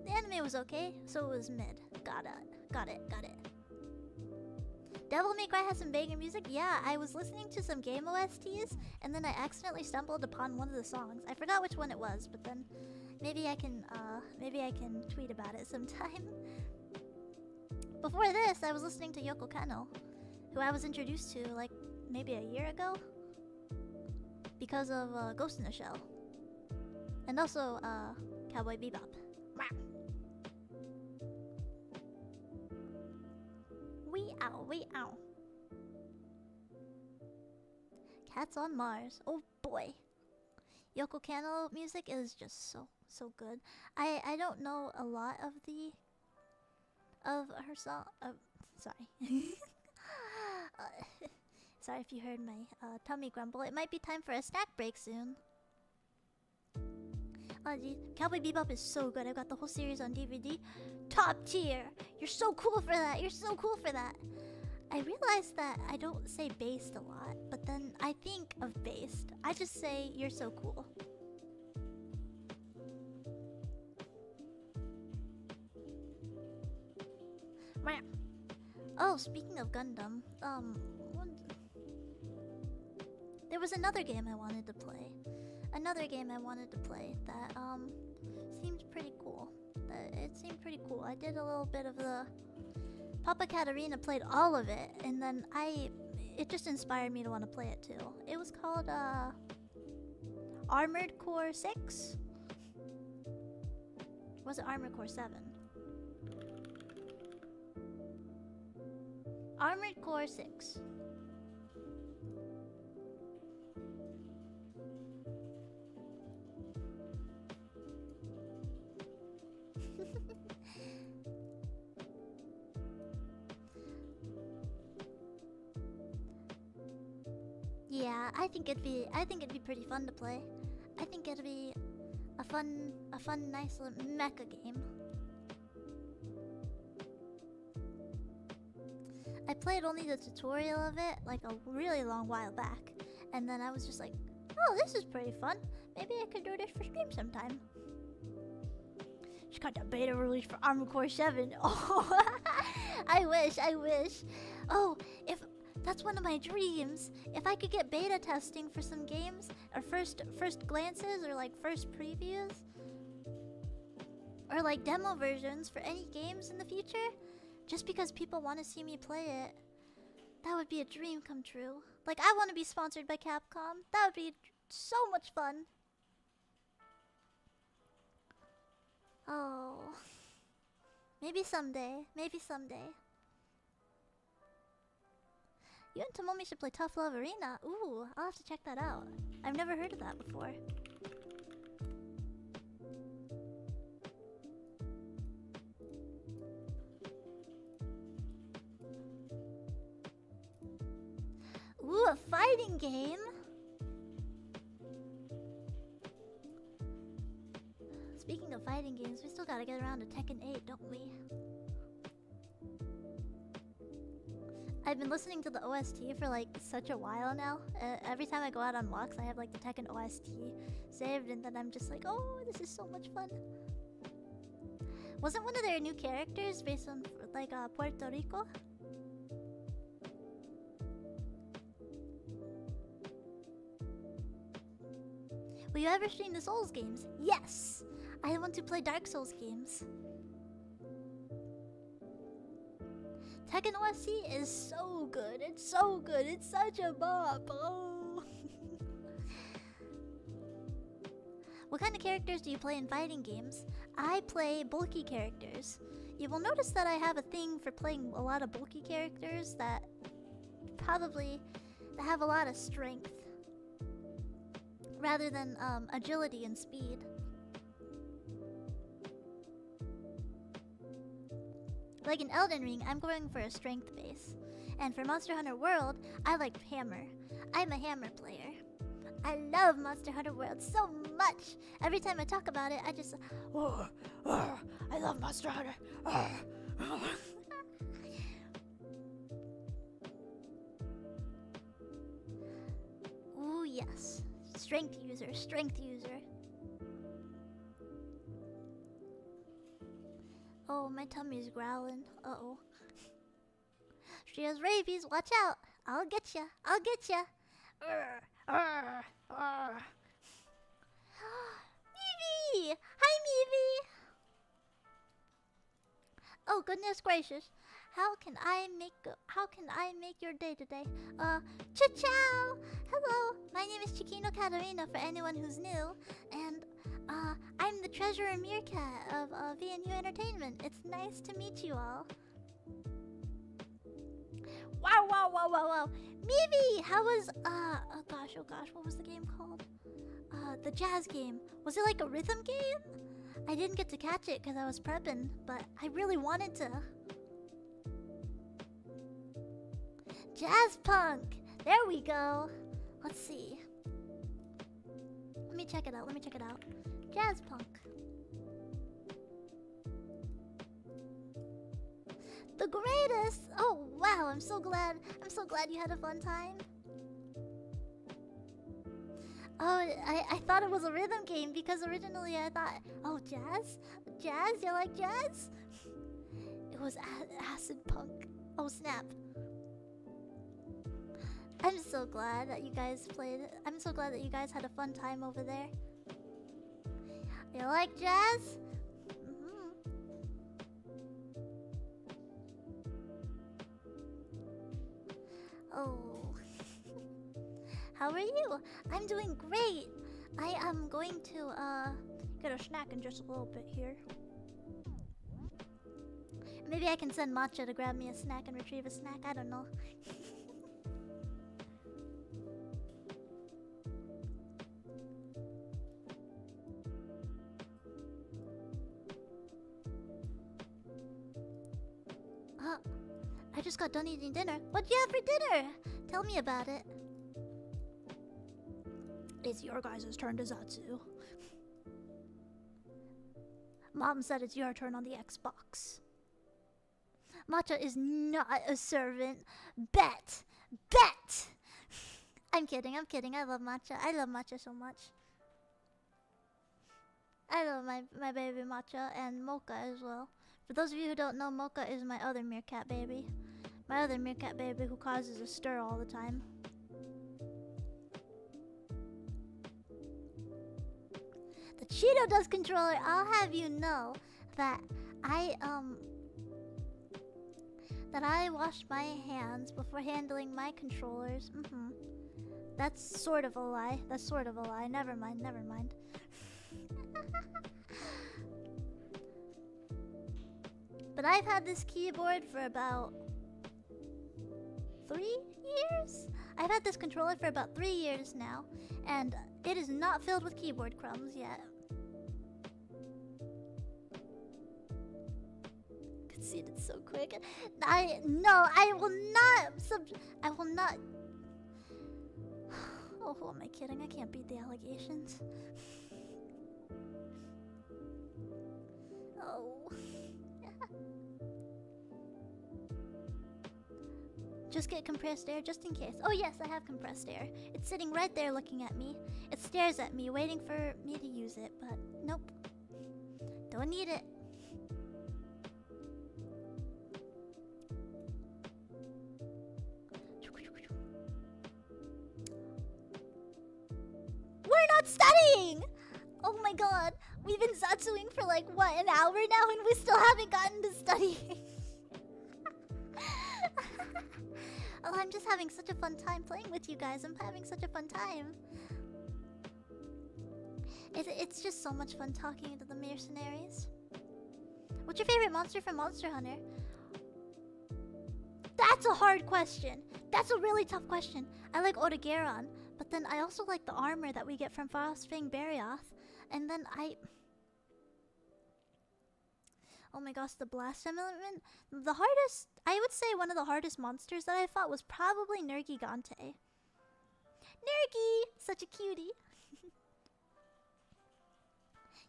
The anime was okay, so it was mid. Got it. Devil May Cry has some banger music. Yeah, I was listening to some game OSTs, and then I accidentally stumbled upon one of the songs. I forgot which one it was, but then maybe I can tweet about it sometime. Before this, I was listening to Yoko Kanno, who I was introduced to like maybe a year ago because of Ghost in the Shell, and also Cowboy Bebop. Wee ow. Cats on Mars. Oh boy. Yoko Kanno music is just so good. I don't know a lot of her song. Sorry. Sorry if you heard my tummy grumble. It might be time for a snack break soon. Oh, geez. Cowboy Bebop is so good. I've got the whole series on DVD. Top tier. You're so cool for that. I realized that I don't say based a lot, but then I think of based. I just say you're so cool. Oh, speaking of Gundam, there was another game I wanted to play. That seemed pretty cool. It seemed pretty cool. I did a little bit of the Papa Katarina played all of it, and then it just inspired me to want to play it too. It was called Armored Core 6? Was it Armored Core 7? Armored Core 6. Yeah, I think it'd be pretty fun to play. I think it'd be a fun, nice little mecha game. I played only the tutorial of it like a really long while back, and then I was just like, oh, this is pretty fun. Maybe I could do this for stream sometime. Just got the beta release for Armored Core 7. Oh, I wish. Oh, if that's one of my dreams. If I could get beta testing for some games, or first glances, or like first previews, or like demo versions for any games in the future, just because people want to see me play it, that would be a dream come true. Like, I want to be sponsored by Capcom. That would be so much fun. Oh, maybe someday. You and Tomomi should play Tough Love Arena. Ooh, I'll have to check that out. I've never heard of that before. Ooh, a fighting game? Speaking of fighting games, we still gotta get around to Tekken 8, don't we? I've been listening to the OST for like such a while now. Every time I go out on walks, I have like the Tekken OST saved, and then I'm just like, oh, this is so much fun. Wasn't one of their new characters based on like Puerto Rico? Will you ever stream the Souls games? Yes! I want to play Dark Souls games. Tekken OST is so good. It's so good. It's such a bop. Oh. What kind of characters do you play in fighting games? I play bulky characters. You will notice that I have a thing for playing a lot of bulky characters that have a lot of strength rather than agility and speed. Like in Elden Ring, I'm going for a strength base. And for Monster Hunter World, I like Hammer. I'm a Hammer player. I love Monster Hunter World so much. Every time I talk about it, I just... I love Monster Hunter. Ooh, yes. Strength user. Oh, my tummy's growling. Uh-oh. She has rabies. Watch out. I'll get ya. Mivi! Hi, Mivi! Oh, goodness gracious. How can I make your day today? Ciao! Hello, my name is Ciccino Katterina for anyone who's new, and I'm the treasurer meerkat of VNU Entertainment. It's nice to meet you all. Wow. Mivi, how was oh gosh, what was the game called? The jazz game. Was it like a rhythm game? I didn't get to catch it because I was prepping, but I really wanted to. Jazz punk! There we go! Let's see. Let me check it out. Jazz punk. The greatest! Oh wow, I'm so glad you had a fun time. Oh, I thought it was a rhythm game because originally I thought, oh, jazz? Jazz? You like jazz? It was acid punk. Oh, snap. I'm so glad that you guys played. I'm so glad that you guys had a fun time over there. You like jazz? Oh. How are you? I'm doing great. I am going to get a snack in just a little bit here. Maybe I can send Matcha to grab me a snack and retrieve a snack. I don't know. I just got done eating dinner. What'd you have for dinner? Tell me about it. It's your guys' turn to Zatsu. Mom said it's your turn on the Xbox. Matcha is not a servant. Bet! Bet! I'm kidding, I'm kidding. I love matcha. I love matcha so much. I love my baby matcha and mocha as well. For those of you who don't know, mocha is my other meerkat baby. My other meerkat baby who causes a stir all the time. The Cheeto Dust controller, I'll have you know that I washed my hands before handling my controllers. That's sort of a lie. That's sort of a lie. Never mind, never mind. But I've had this keyboard for about 3 years? I've had this controller for about 3 years now, and it is not filled with keyboard crumbs yet. Conceded so quick. I will not. Oh, who am I kidding? I can't beat the allegations. Oh. Just get compressed air just in case. Oh yes, I have compressed air. It's sitting right there looking at me. It stares at me, waiting for me to use it, but nope. Don't need it. We're not studying! Oh my god. We've been Zatsuing for like, what, an hour now and we still haven't gotten to studying. Oh, I'm just having such a fun time playing with you guys. I'm having such a fun time. It's just so much fun talking to the mercenaries. What's your favorite monster from Monster Hunter? That's a hard question. That's a really tough question. I like Odogaron, but then I also like the armor that we get from Frostfang Barioth. And then oh my gosh, the blast element. The hardest, I would say one of the hardest monsters that I fought was probably Nergigante. Nergy! Such a cutie.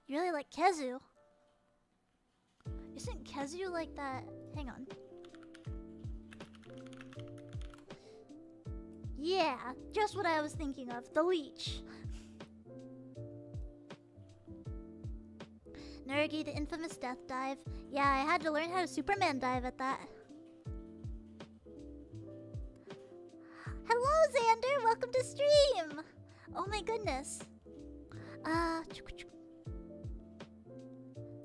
You really like Kezu. Isn't Kezu like that? Hang on. Yeah, just what I was thinking of. The leech. Nergy, the infamous death dive. Yeah, I had to learn how to Superman dive at that. Hello, Xander! Welcome to stream! Oh my goodness. I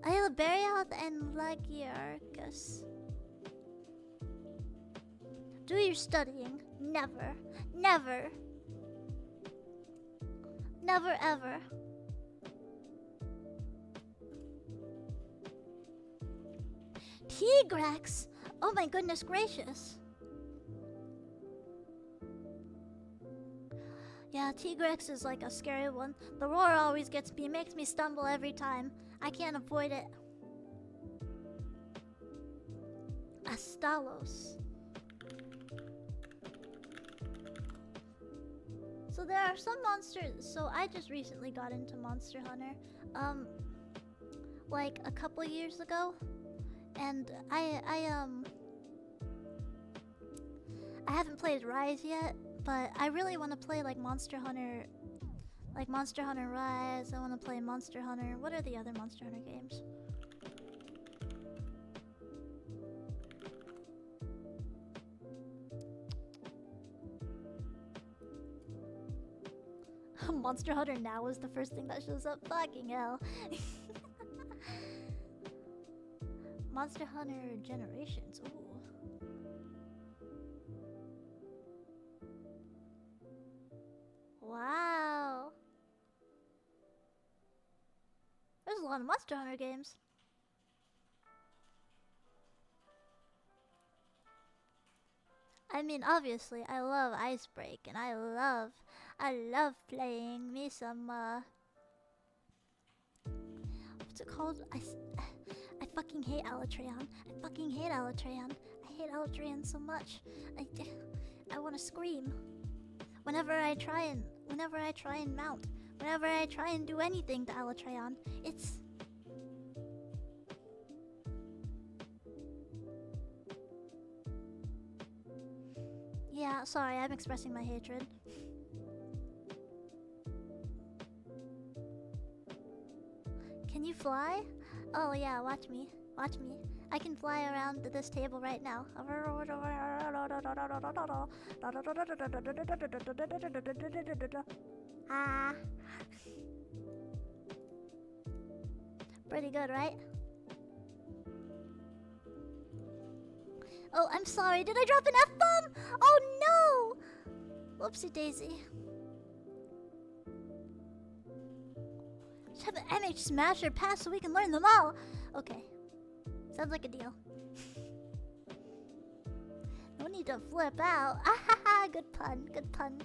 have Barioth and Lagiarchus. Do your studying. Never. Never. Never ever. Tigrex! Oh my goodness gracious. Yeah, Tigrex is like a scary one. The roar always gets me, makes me stumble every time. I can't avoid it. Astalos. So there are some monsters. So I just recently got into Monster Hunter. Like a couple years ago. And I haven't played Rise yet, but I really want to play like Monster Hunter Rise. I want to play Monster Hunter. What are the other Monster Hunter games? Monster Hunter Now is the first thing that shows up. Fucking hell. Monster Hunter Generations. Ooh. Wow. There's a lot of Monster Hunter games. I mean, obviously, I love Icebreak, and I love playing me some, what's it called? I fucking hate Alatreon. I fucking hate Alatreon. I hate Alatreon so much. I want to scream. Whenever I try and mount, whenever I try and do anything to Alatreon, it's... Yeah, sorry, I'm expressing my hatred. Can you fly? Oh yeah, watch me. Watch me. I can fly around this table right now. Ah. Pretty good, right? Oh, I'm sorry. Did I drop an F-bomb? Oh no! Whoopsie daisy. Just have an MH Smasher pass so we can learn them all. Okay. Sounds like a deal. No need to flip out. Ah ha ha! Good pun. Good pun.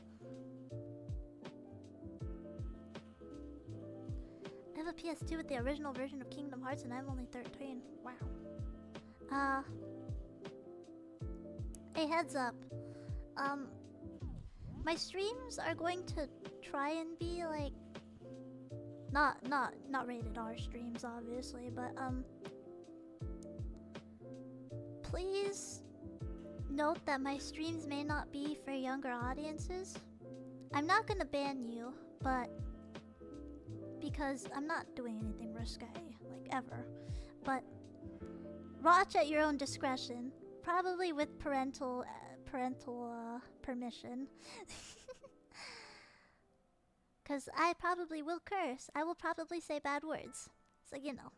I have a PS2 with the original version of Kingdom Hearts and I'm only 13. Wow. Hey, heads up. My streams are going to try and be like not rated R streams obviously, but please note that my streams may not be for younger audiences. I'm not gonna ban you, but because I'm not doing anything risque, like ever. But watch at your own discretion, probably with parental permission. Cause I probably will curse. I will probably say bad words. So you know.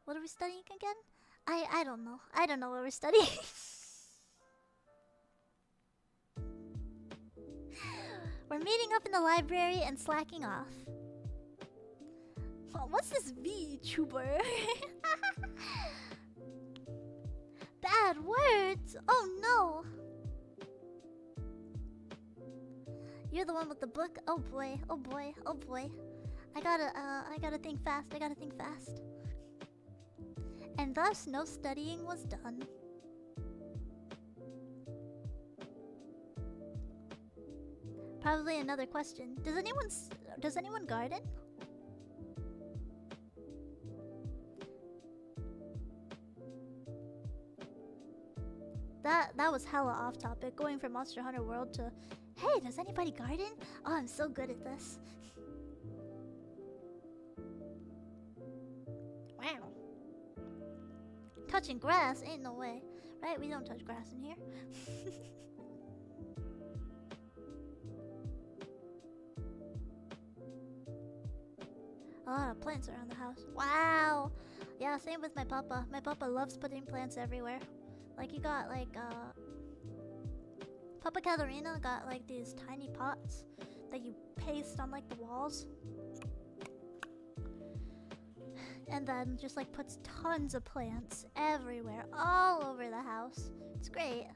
What are we studying again? I don't know. I don't know what we're studying. We're meeting up in the library and slacking off. Oh, what's this VTuber? Bad words? Oh no! You're the one with the book? Oh boy, oh boy, oh boy. I gotta think fast, I gotta think fast. And thus, no studying was done. Probably another question. Does anyone garden? That was hella off topic, going from Monster Hunter World to, hey, does anybody garden? Oh, I'm so good at this. Wow. Touching grass? Ain't no way. Right? We don't touch grass in here. A lot of plants around the house. Wow! Yeah, same with my papa. My papa loves putting plants everywhere. Like, he got, like, Papa Katterina got, like, these tiny pots that you paste on, like, the walls. And then just, like, puts tons of plants everywhere, all over the house. It's great.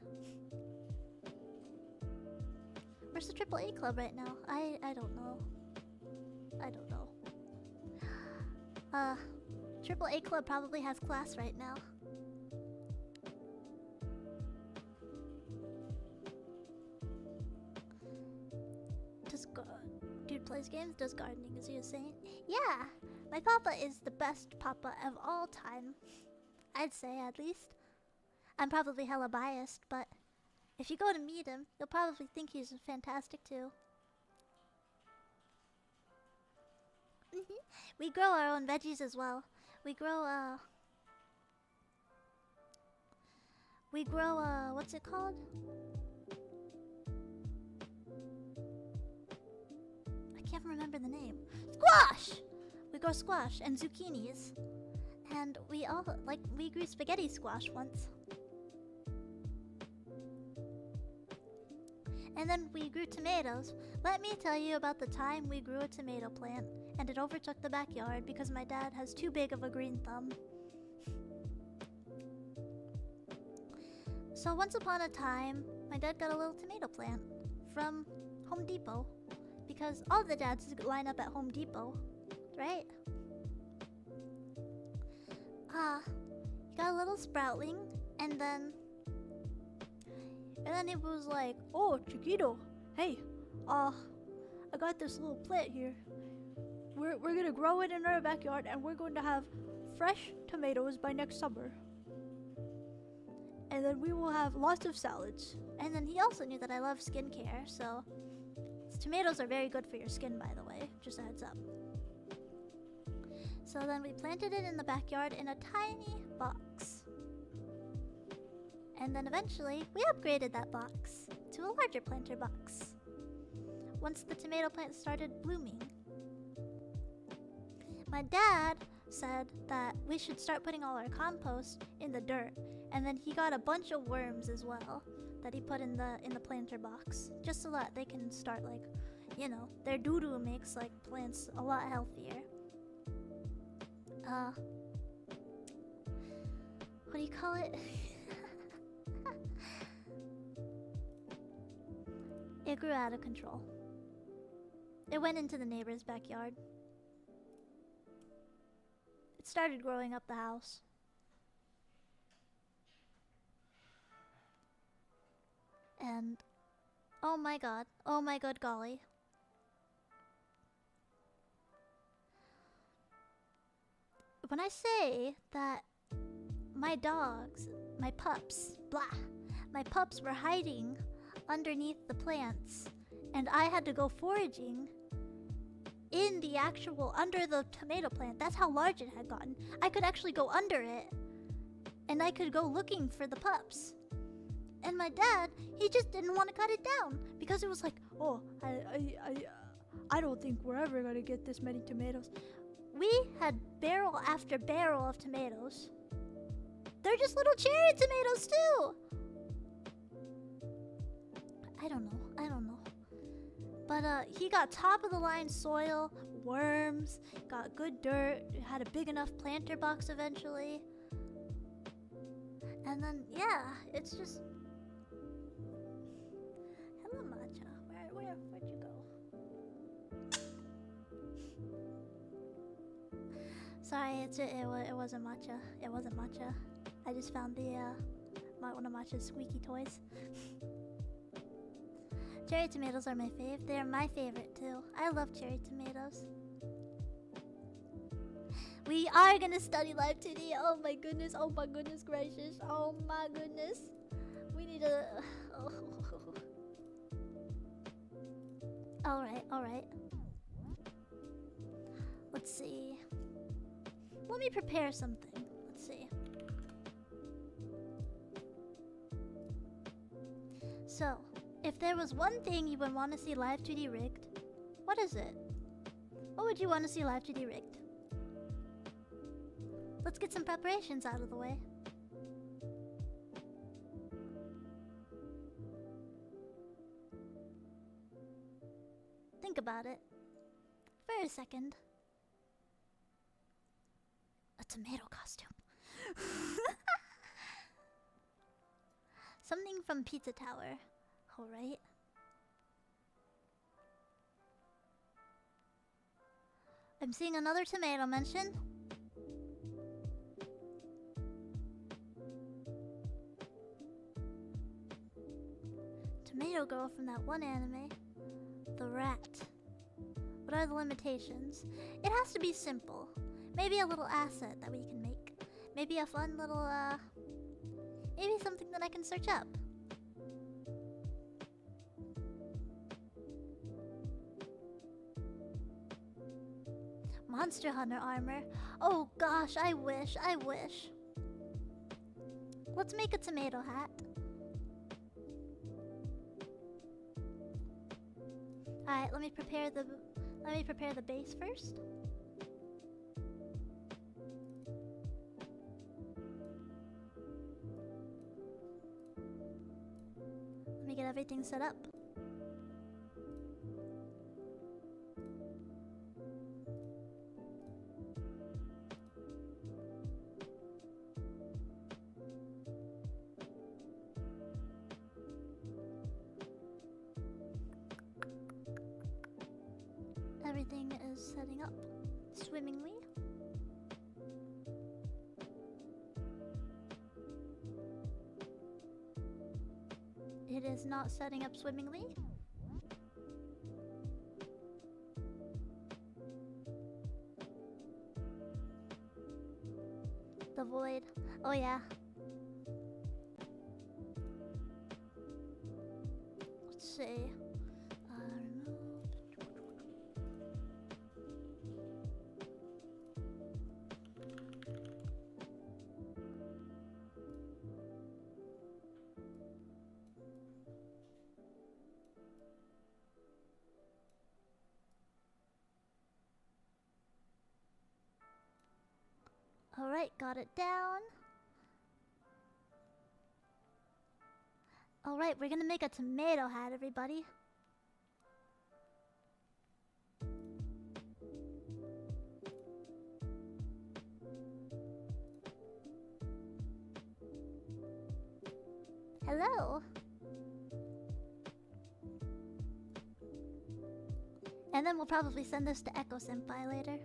Where's the AAA club right now? I don't know. I don't know. AAA club probably has class right now. Dude plays games, does gardening, is he a saint? Yeah! My papa is the best papa of all time. I'd say, at least. I'm probably hella biased, but if you go to meet him, you'll probably think he's fantastic too. We grow our own veggies as well. We grow, what's it called? I can't remember the name. Squash! We grow squash and zucchinis. And we grew spaghetti squash once. And then we grew tomatoes. Let me tell you about the time we grew a tomato plant and it overtook the backyard because my dad has too big of a green thumb. So once upon a time, my dad got a little tomato plant from Home Depot. Because all the dads line up at Home Depot, right? He got a little sproutling, and then it was like, oh, Chiquito, hey, I got this little plant here. We're gonna grow it in our backyard, and we're going to have fresh tomatoes by next summer. And then we will have lots of salads. And then he also knew that I love skincare, so tomatoes are very good for your skin, by the way. Just a heads up. So then we planted it in the backyard in a tiny box. And then eventually, we upgraded that box to a larger planter box once the tomato plant started blooming. My dad said that we should start putting all our compost in the dirt, and then he got a bunch of worms as well that he put in the planter box, just so that they can start, like, you know, their doo-doo makes like plants a lot healthier. What do you call it? It grew out of control. It went into the neighbor's backyard. It started growing up the house. And oh my good golly. When I say that my dogs, my pups were hiding underneath the plants, and I had to go foraging in the actual, under the tomato plant. That's how large it had gotten. I could actually go under it, and I could go looking for the pups. And my dad, he just didn't want to cut it down because it was like, oh, I don't think we're ever gonna get this many tomatoes. We had barrel after barrel of tomatoes. They're just little cherry tomatoes too. I don't know. But he got top of the line soil, worms, got good dirt, had a big enough planter box eventually. And then yeah, it's just. Hello Matcha. Where'd you go? Sorry, it wasn't Matcha. It wasn't Matcha. I just found one of Matcha's squeaky toys. Cherry tomatoes are my fave. They are my favorite too. I love cherry tomatoes. We are gonna study live 2D. Oh my goodness gracious. Oh my goodness. We need a... Oh. Alright. Let's see. Let me prepare something. Let's see. So, if there was one thing you would want to see live 2D rigged, what is it? What would you want to see live 2D rigged? Let's get some preparations out of the way. Think about it for a second. A tomato costume. Something from Pizza Tower. Alright. I'm seeing another tomato mentioned. Tomato girl from that one anime. The rat. What are the limitations? It has to be simple. Maybe a little asset that we can make. Maybe a fun little, maybe something that I can search up. Monster Hunter armor. Oh gosh, I wish. Let's make a tomato hat. Alright, let me prepare the base first. Let me get everything set up. Everything is setting up swimmingly. It is not setting up swimmingly. The void. Oh yeah. Alright, got it down. Alright, we're gonna make a tomato hat, everybody. Hello. And then we'll probably send this to Echo Senpai later.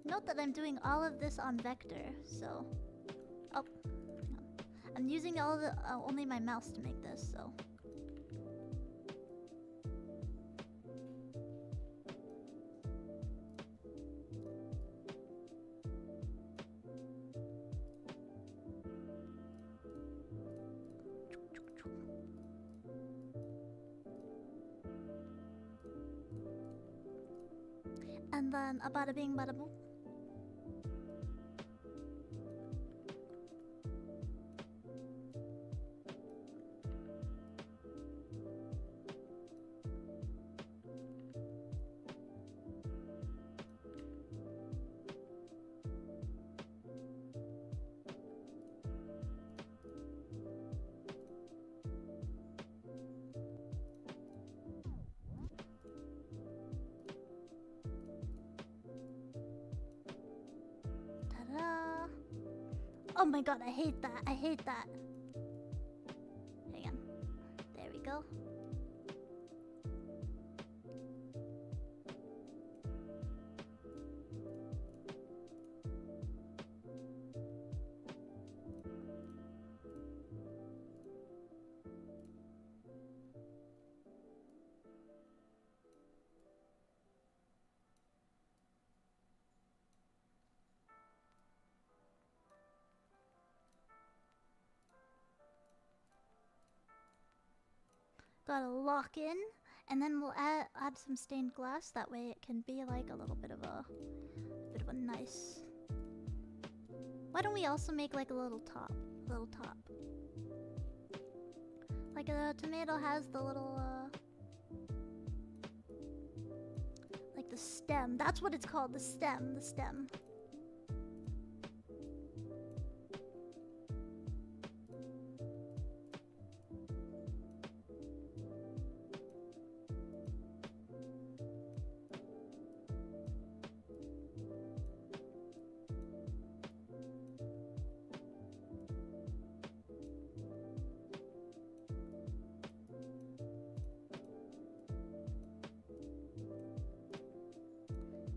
Note that I'm doing all of this on vector, so... Oh. I'm using only my mouse to make this, so... And then a bada bing bada boom. Oh my god, I hate that. I hate that. Hang on. There we go. Gotta lock in, and then we'll add some stained glass. That way it can be like a little bit of a nice. Why don't we also make like a little top, like a tomato has the little like the stem. That's what it's called, the stem.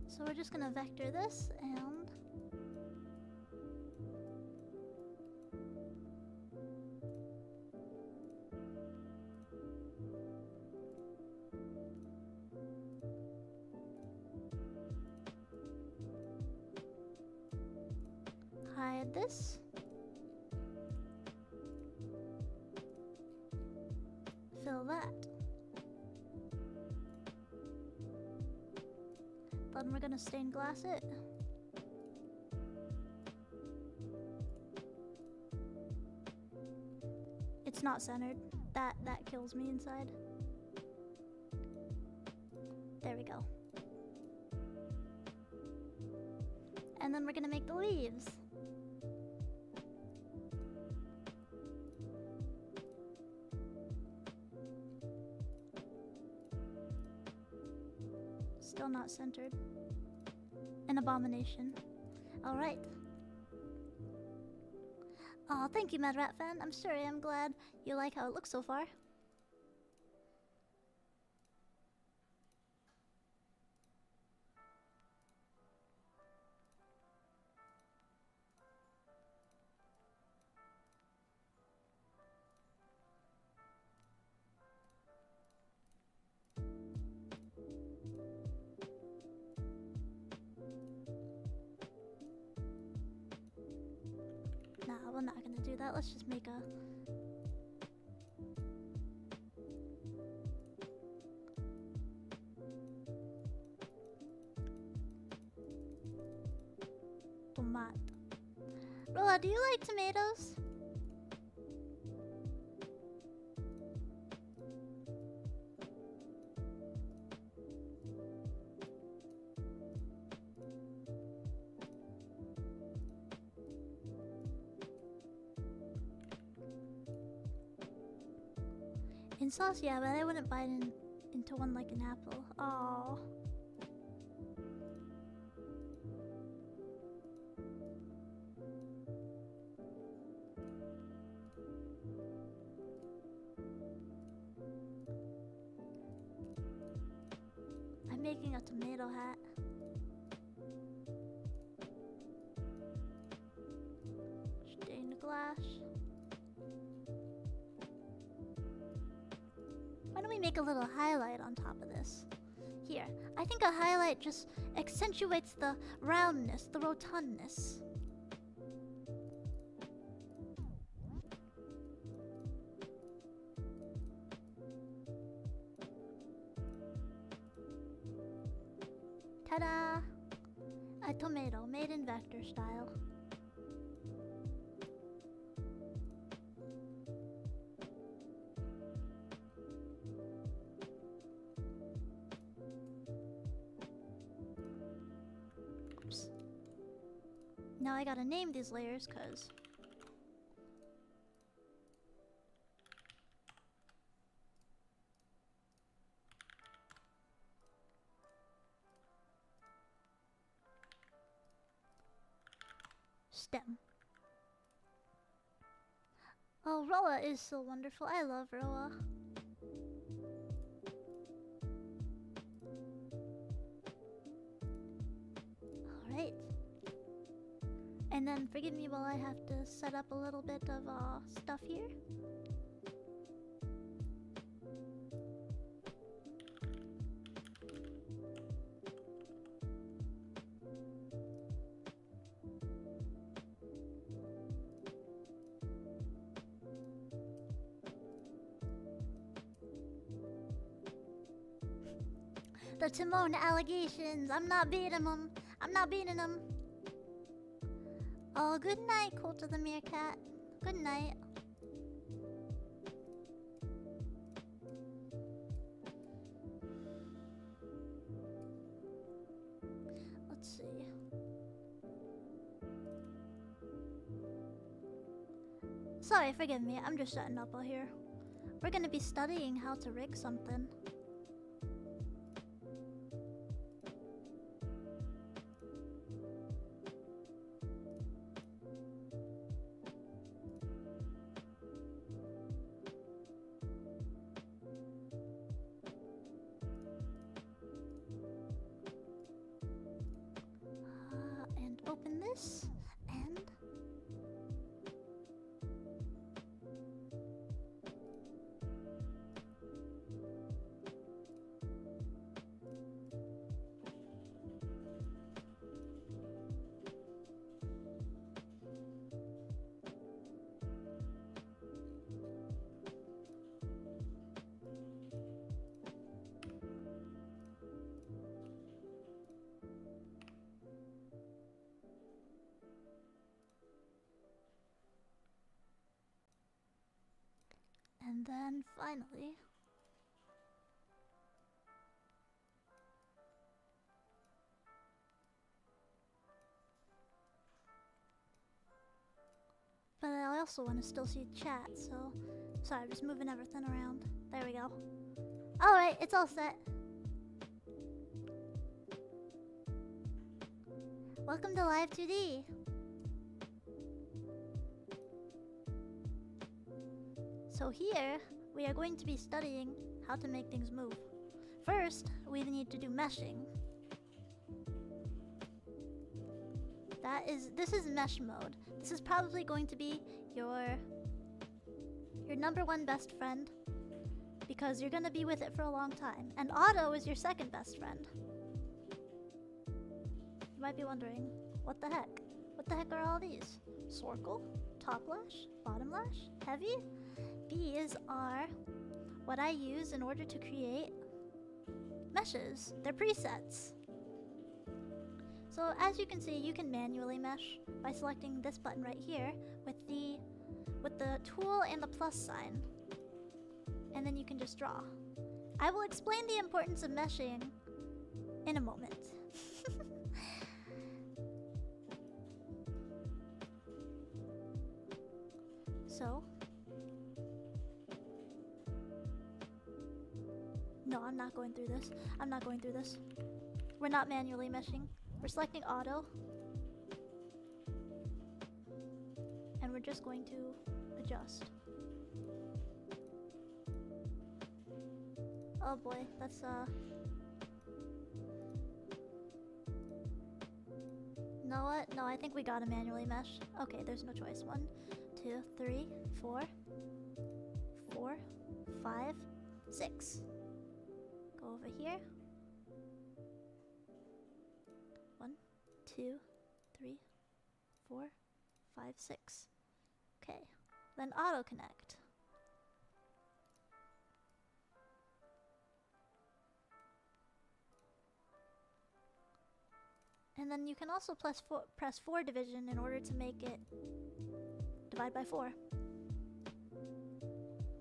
So we're just gonna vector this and hide this. Fill that. Then we're gonna stained glass it. It's not centered. That kills me inside. There we go. And then we're gonna make the leaves. Still not centered. An abomination. Alright. Aw, thank you, Mad Rat fan. I'm sorry, I'm glad you like how it looks so far. Nah, we're not gonna do that. Let's just make a... Tomato. Rowa, do you like tomatoes? In sauce, yeah, but I wouldn't bite into one like an apple. Oh. I'm making a tomato hat. Stained glass. Why don't we make a little highlight on top of this? Here, I think a highlight just accentuates the roundness, the rotundness. Ta-da! A tomato made in vector style. Oops. Now I gotta name these layers, cause stem. Oh, Rowa is so wonderful. I love Rowa. Alright. And then forgive me while I have to set up a little bit of stuff here. The Timon allegations. I'm not beating them. I'm not beating them. Oh, good night, Cult of the Meerkat. Good night. Let's see. Sorry, forgive me. I'm just setting up out here. We're gonna be studying how to rig something. And open this, and then finally, but I also want to still see chat, so sorry, I'm just moving everything around. There we go. Alright, it's all set. Welcome to Live 2D. So here, we are going to be studying how to make things move. First, we need to do meshing. This is mesh mode. This is probably going to be your number one best friend, because you're gonna be with it for a long time. And auto is your second best friend. You might be wondering, what the heck? What the heck are all these? Snorkel, top lash, bottom lash, heavy? These are what I use in order to create meshes. They're presets. So as you can see, you can manually mesh by selecting this button right here with the tool and the plus sign. And then you can just draw. I will explain the importance of meshing in a moment. So No, I'm not going through this. I'm not going through this. We're not manually meshing. We're selecting auto. And we're just going to adjust. Oh boy, that's know what? No, I think we gotta manually mesh. Okay, there's no choice. 1, 2, 3, 4, 4, 5, 6. Go over here. 1, 2, 3, 4, 5, 6. Okay, then auto connect. And then you can also press 4 division in order to make it divide by 4.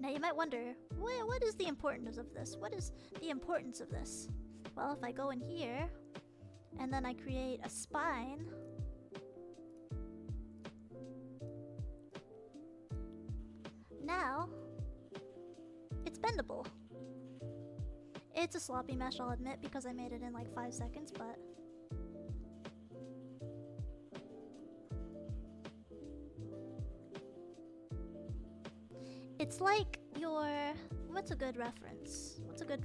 Now you might wonder, what is the importance of this? What is the importance of this? Well, if I go in here, and then I create a spine, now it's bendable. It's a sloppy mesh, I'll admit, because I made it in like 5 seconds, but it's like your... What's a good reference? What's a good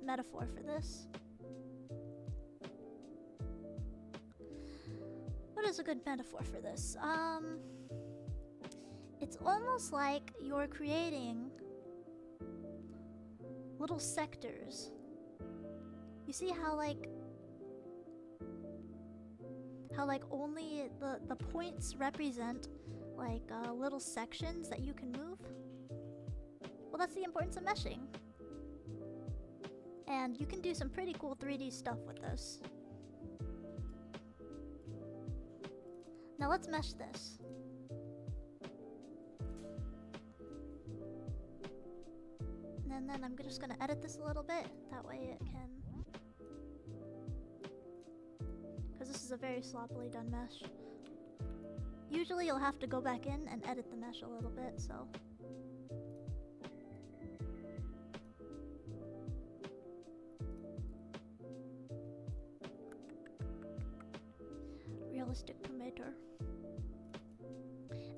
metaphor for this? What is a good metaphor for this? It's almost like you're creating little sectors. You see how like only the points represent like little sections that you can move? Well, that's the importance of meshing. And you can do some pretty cool 3D stuff with this. Now let's mesh this. And then I'm just gonna edit this a little bit. That way it can... Because this is a very sloppily done mesh. Usually you'll have to go back in and edit the mesh a little bit, so... Realistic tomato.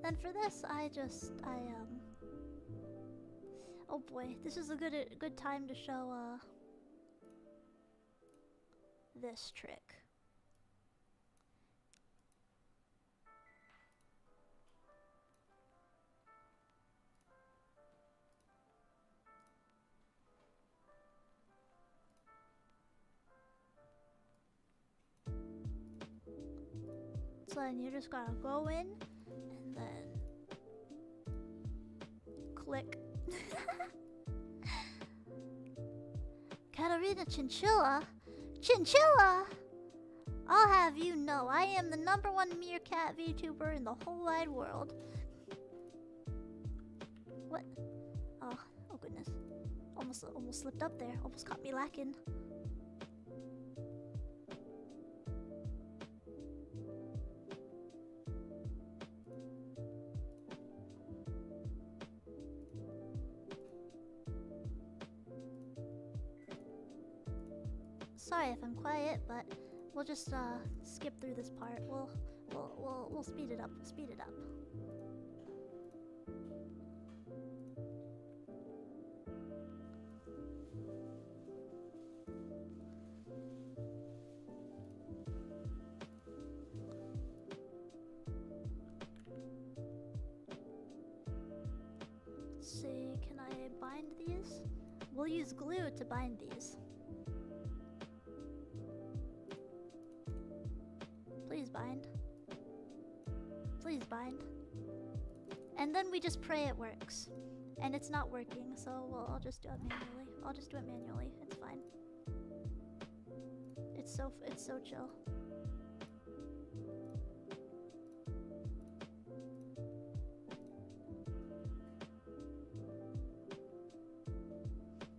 Then for this, oh boy, this is a good time to show this trick. So then you just gotta go in and then click. Katterina Chinchilla? Chinchilla? I'll have you know, I am the #1 meerkat VTuber in the whole wide world. What? Oh goodness. Almost slipped up there. Almost caught me lacking. Sorry if I'm quiet, but we'll just skip through this part. We'll speed it up. Speed it up. Let's see, can I bind these? We'll use glue to bind these. Please bind. Please bind. And then we just pray it works. And it's not working, so I'll just do it manually. I'll just do it manually. It's fine. It's so chill.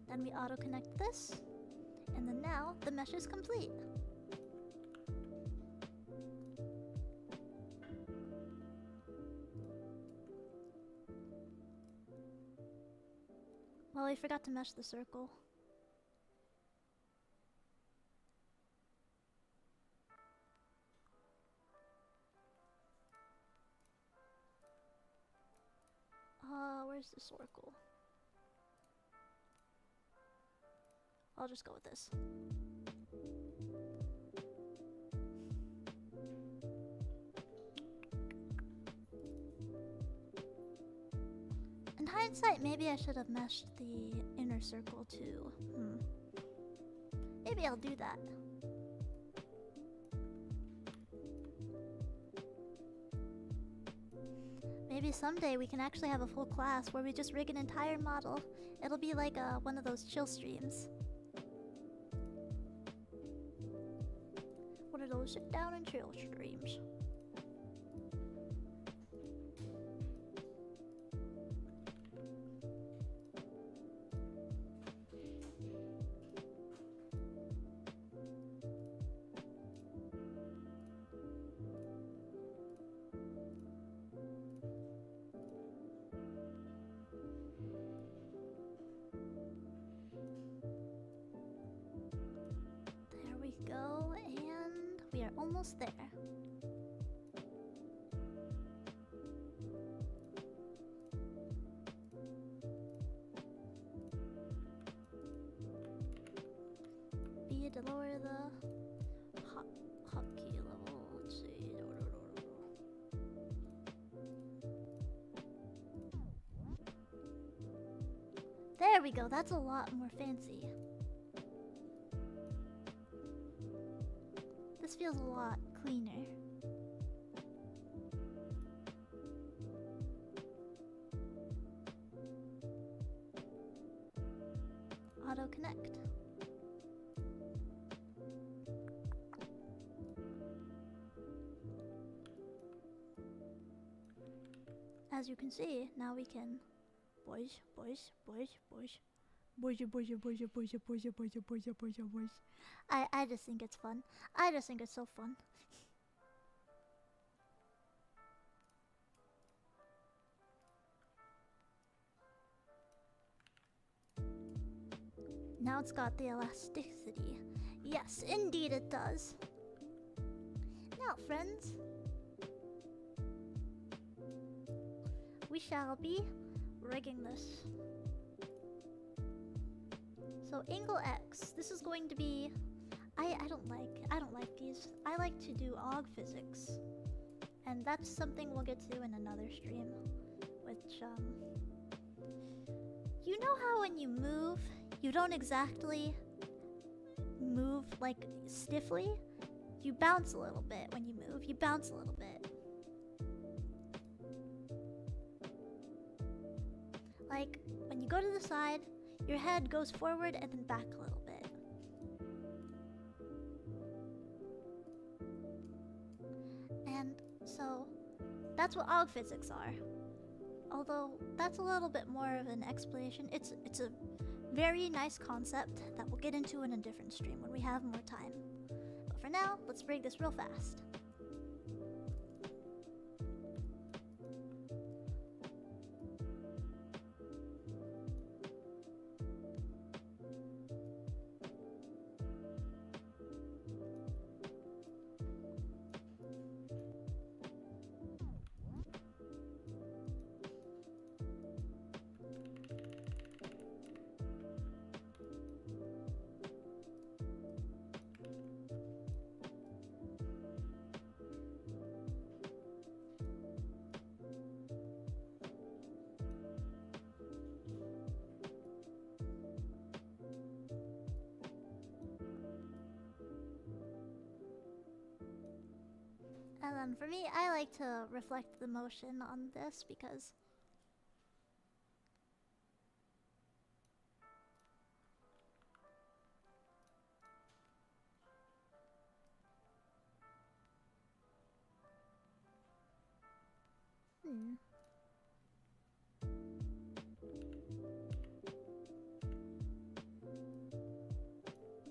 Then we auto connect this. And then now the mesh is complete. Well, we forgot to mesh the circle. Where's the circle? I'll just go with this. In hindsight, maybe I should have meshed the inner circle too. Maybe I'll do that. Maybe someday we can actually have a full class where we just rig an entire model. It'll be like one of those chill streams. One of those sit down and chill streams. Go, and we are almost there. Be to lower the hotkey level. Let's see. There we go. That's a lot more fancy. This feels a lot cleaner. Auto connect. As you can see, now we can boys. I just think it's fun. I just think it's so fun. Now it's got the elasticity. Yes, indeed it does. Now, friends, we shall be rigging this. So angle X, this is going to be, I don't like these. I like to do aug physics, and that's something we'll get to in another stream. Which you know how when you move, you don't exactly move like stiffly. You bounce a little bit when you move. You bounce a little bit. Like when you go to the side, your head goes forward and then back a little bit. And so that's what aug physics are. Although that's a little bit more of an explanation. It's a very nice concept that we'll get into in a different stream when we have more time. But for now, let's break this real fast. And then for me, I like to reflect the motion on this because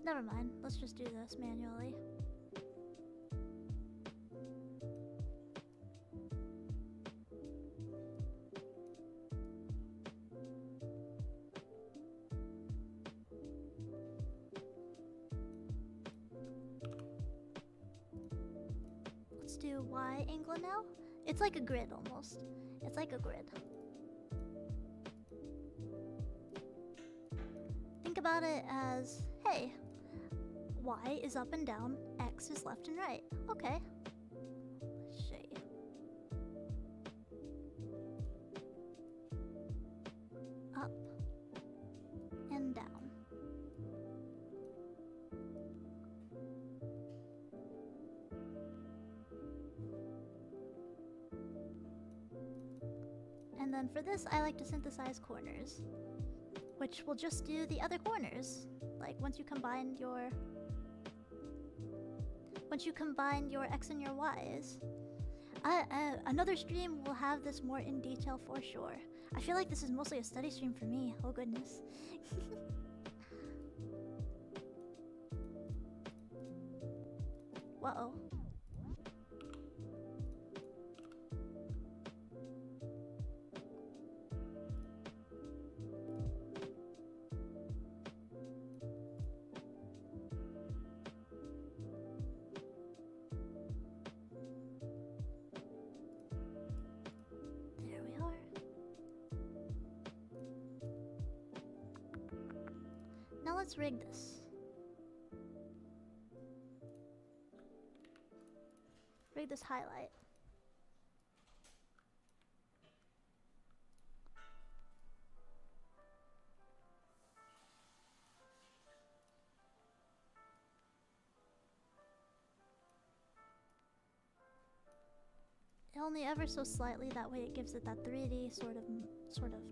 never mind, let's just do this manually. Let's do Y angle now. It's like a grid almost. It's like a grid. think about it as, hey, Y is up and down, X is left and right. Okay. Let's show you. Up and down. And then for this, I like to synthesize corners, which will just do the other corners. Like once you combine your X and your Y's. Another stream will have this more in detail for sure. I feel like this is mostly a study stream for me. Oh goodness. Whoa. There we are. Now let's rig this. Rig this highlight. Only ever so slightly, that way it gives it that 3D sort of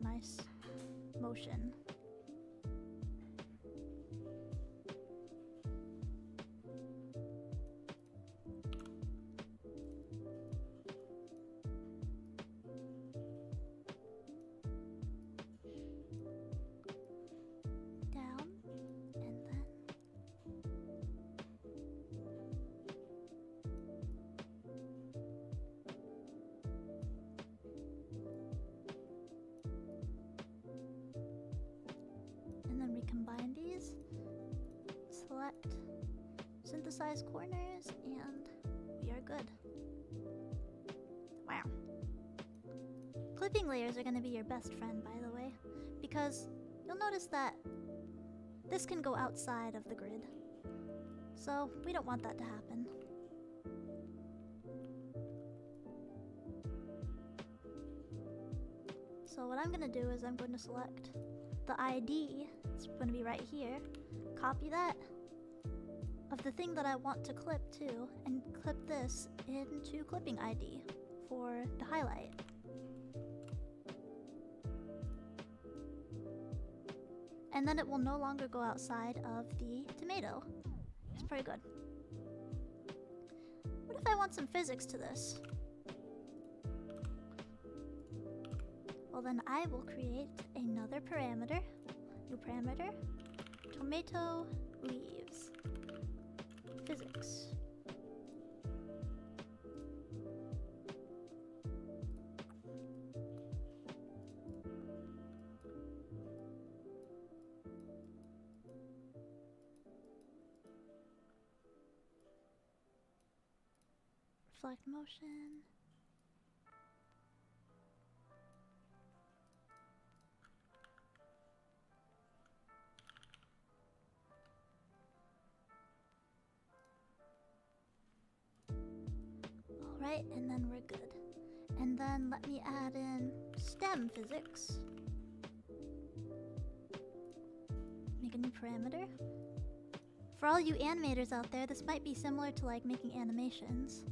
nice motion. Down, and then we combine these, select synthesize corners, and we are good. Wow. Clipping layers are going to be your best friend, by the way, because you'll notice that this can go outside of the grid. So we don't want that to happen. So what I'm going to do is I'm going to select the ID, it's going to be right here, copy that of the thing that I want to clip to, and clip this into clipping ID for the highlight. And then it will no longer go outside of the tomato. It's pretty good. What if I want some physics to this? Well, then I will create another parameter. New parameter. Tomato leaves. Physics. Reflect motion. Alright, and then we're good. And then let me add in STEM physics. Make a new parameter. For all you animators out there, this might be similar to like making animations.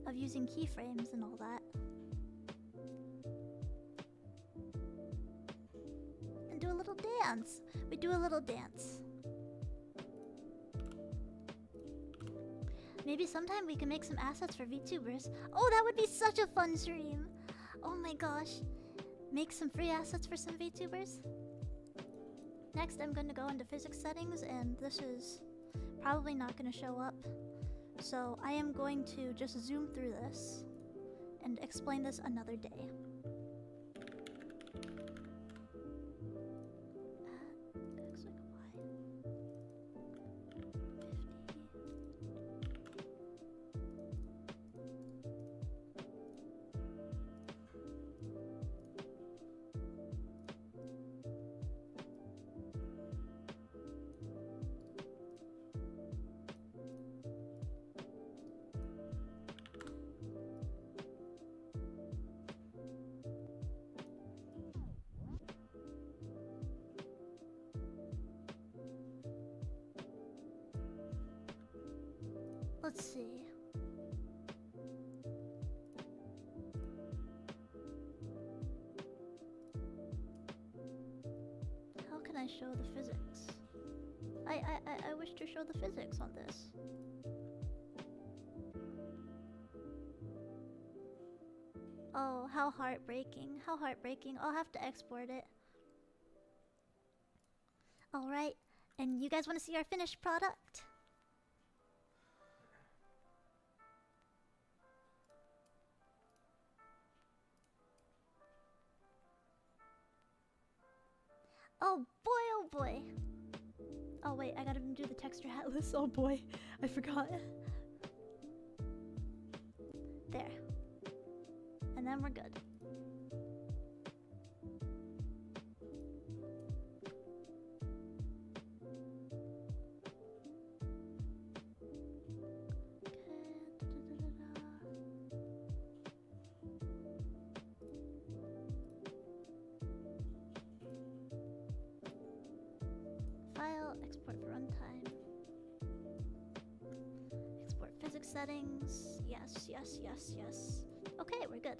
Of using keyframes and all that. And do a little dance. We do a little dance. Maybe sometime we can make some assets for VTubers. Oh, that would be such a fun stream. Oh my gosh. Make some free assets for some VTubers. Next, I'm going to go into physics settings, and this is probably not going to show up. So I am going to just zoom through this and explain this another day. X, Y, 50. Let's see. How can I show the physics? I wish to show the physics on this. Oh, how heartbreaking. How heartbreaking. I'll have to export it. Alright, and you guys want to see our finished product? Oh boy, oh boy. Oh wait, I gotta do the texture atlas. Oh boy, I forgot. There. And then we're good. File, export for runtime. Export physics settings. Yes, yes, yes, yes. Okay, we're good.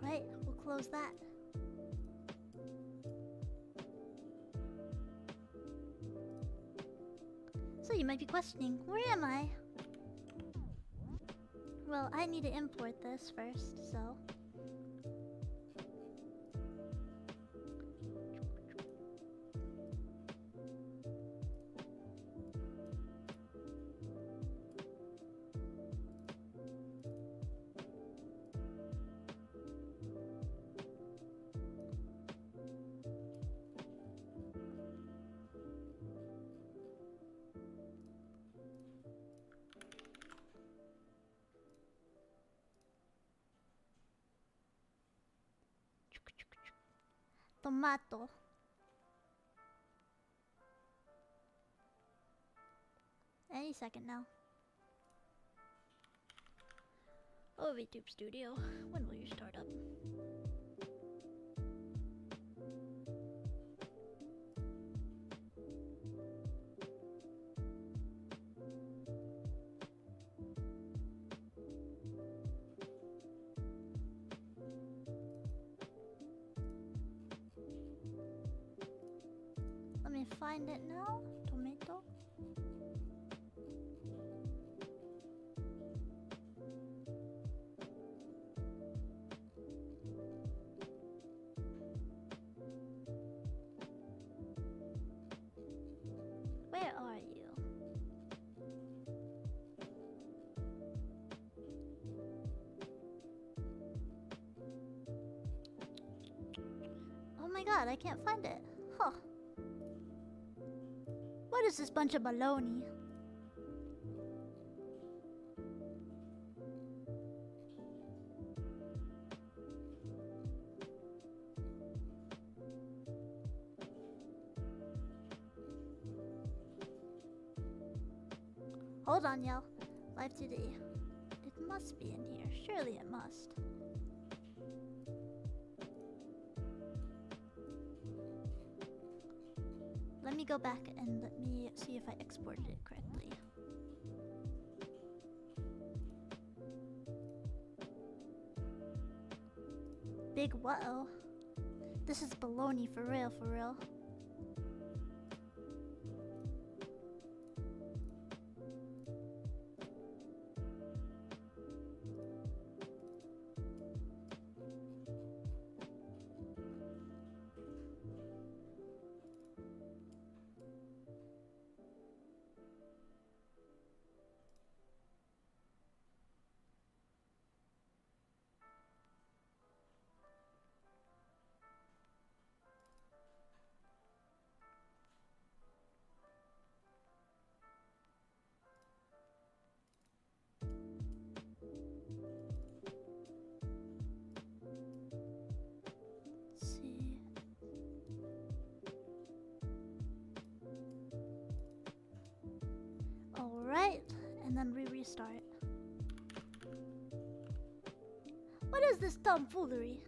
Alright, we'll close that. So you might be questioning, where am I? Well, I need to import this first, so... Tomato. Any second now. Oh, VTube Studio, when will you start up? Let me find it now. Tomato. Where are you? Oh my god, I can't find it. Huh. What is this bunch of baloney? Hold on, y'all. Live today. It must be in here. Surely it must. Let me go back and let me see if I exported it correctly. Big whoa. This is baloney for real, for real. and then we restart. What is this tomfoolery?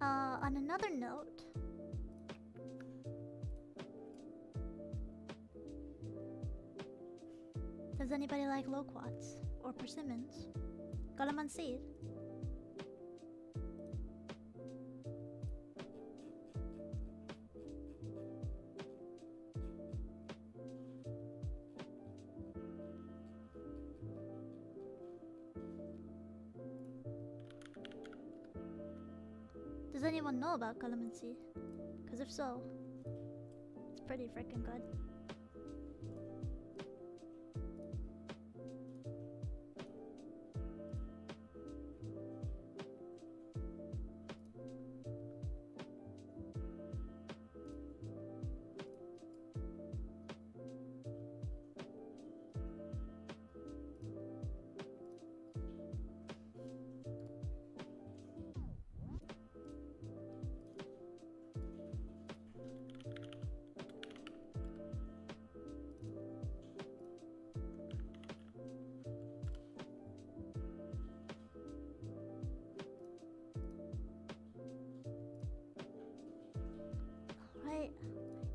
On another note, does anybody like loquats or persimmons? Calamansi? Does anyone know about calamansi? Because if so, it's pretty freaking good.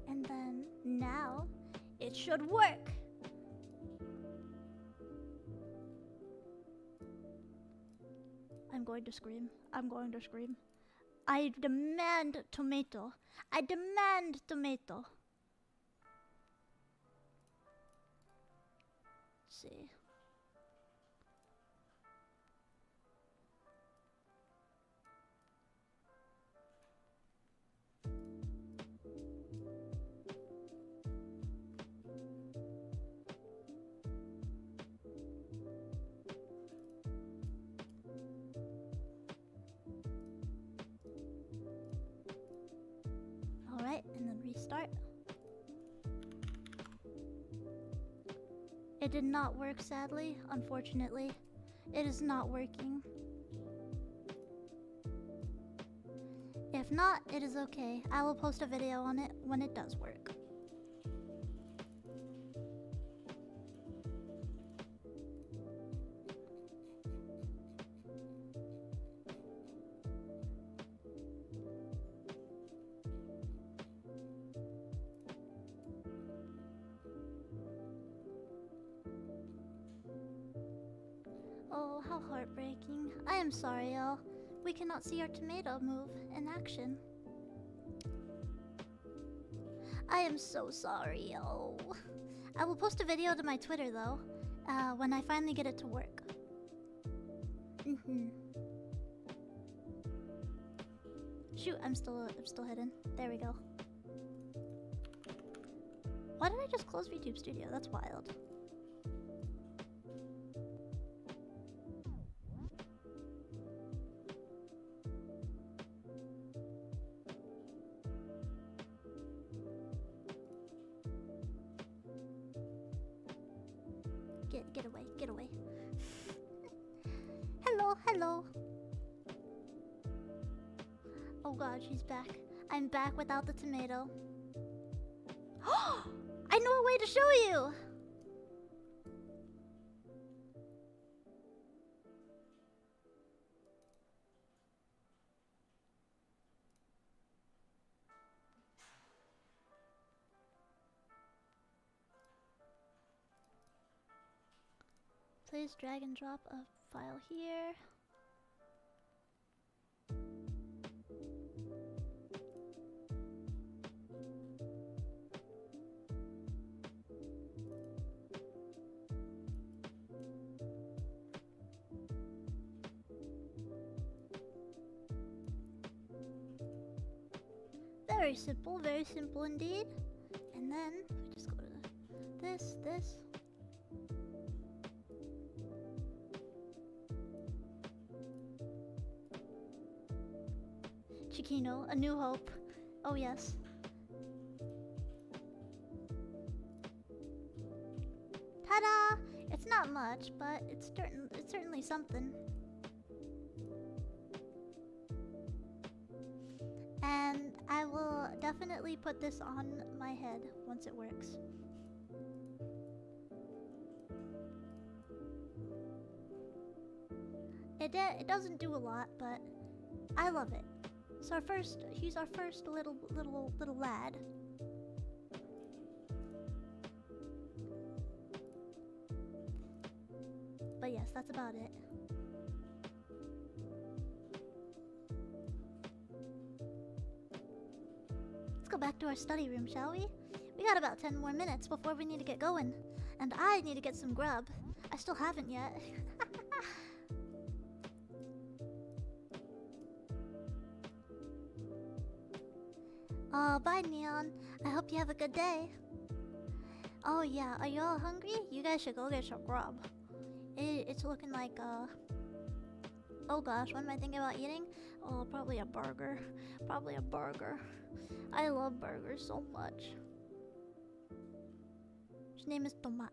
And then now it should work. I'm going to scream. I'm going to scream. I demand tomato. I demand tomato. Let's see. Alright, and then restart. It did not work, sadly. Unfortunately, it is not working. If not, it is okay. I will post a video on it when it does work. Oh, how heartbreaking. I am sorry, y'all. We cannot see our tomato move in action. I am so sorry, yo. I will post a video to my Twitter, though, when I finally get it to work. Shoot, I'm still hidden. There we go. Why did I just close VTube Studio? That's wild. Get away, get away. Hello, hello. Oh god, she's back. I'm back without the tomato. I know a way to show you! Please drag and drop a file here. Very simple indeed. And then we just go to this. Ciccino, A New Hope. Oh yes. Ta-da! It's not much, but it's certainly something. And I will definitely put this on my head once it works. It doesn't do a lot, but I love it. He's our first little lad. But yes, that's about it. Let's go back to our study room, shall we? We got about 10 more minutes before we need to get going. And I need to get some grub. I still haven't yet. Bye, Neon. I hope you have a good day. Oh yeah, are you all hungry? You guys should go get some grub. It's looking like, oh gosh, what am I thinking about eating? Oh, probably a burger. Probably a burger. I love burgers so much. His name is Tomat.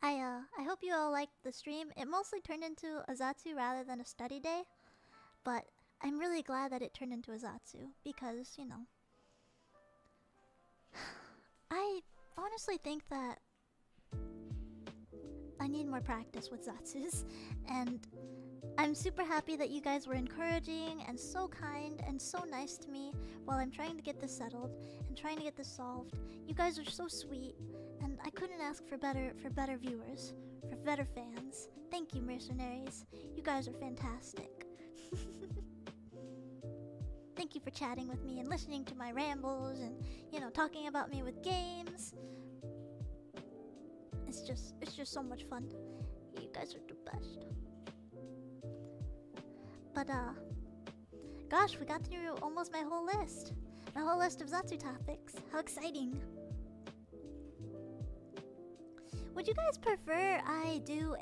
I hope you all liked the stream. It mostly turned into a Zatsu rather than a study day. But I'm really glad that it turned into a Zatsu because, you know, I honestly think that I need more practice with Zatsus, and I'm super happy that you guys were encouraging and so kind and so nice to me while I'm trying to get this settled and trying to get this solved. You guys are so sweet, and I couldn't ask for better viewers, for better fans. Thank you, mercenaries. You guys are fantastic. Thank you for chatting with me and listening to my rambles and, you know, talking about me with games. It's just so much fun. You guys are the best. But gosh, we got through almost my whole list. My whole list of Zatsu topics. How exciting. Would you guys prefer I do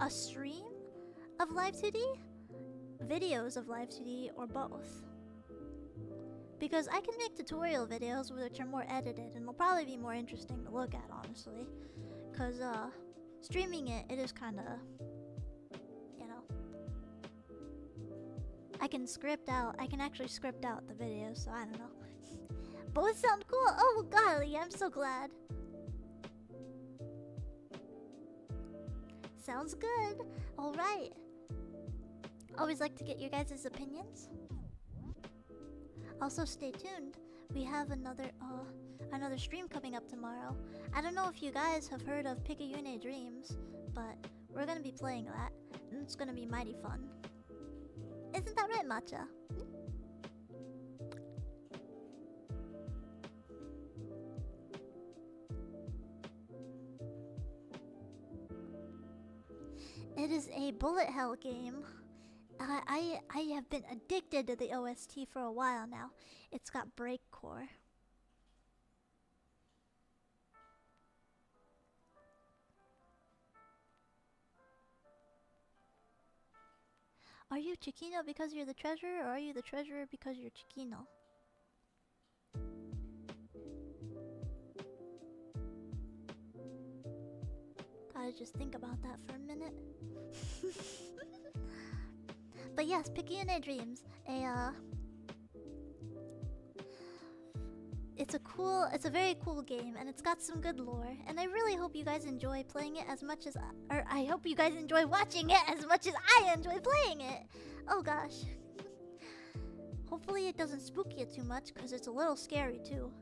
a stream of Live 2D? Videos of Live 2D, or both? Because I can make tutorial videos which are more edited and will probably be more interesting to look at, honestly. Because streaming it is kind of, you know, I can actually script out the video, so I don't know. Both sound cool. Oh golly, I'm so glad. Sounds good. Alright. Always like to get your guys' opinions. Also, stay tuned. We have another stream coming up tomorrow. I don't know if you guys have heard of Picayune Dreams, but we're gonna be playing that, and it's gonna be mighty fun. Isn't that right, Matcha? It is a bullet hell game. I have been addicted to the OST for a while now. It's got breakcore. Are you Ciccino because you're the treasurer, or are you the treasurer because you're Ciccino? Gotta just think about that for a minute. But yes, Picayune Dreams, it's a very cool game, and it's got some good lore, and I really hope you guys enjoy playing it as much as, or I hope you guys enjoy watching it as much as I enjoy playing it. Oh gosh. Hopefully it doesn't spook you too much, because it's a little scary too.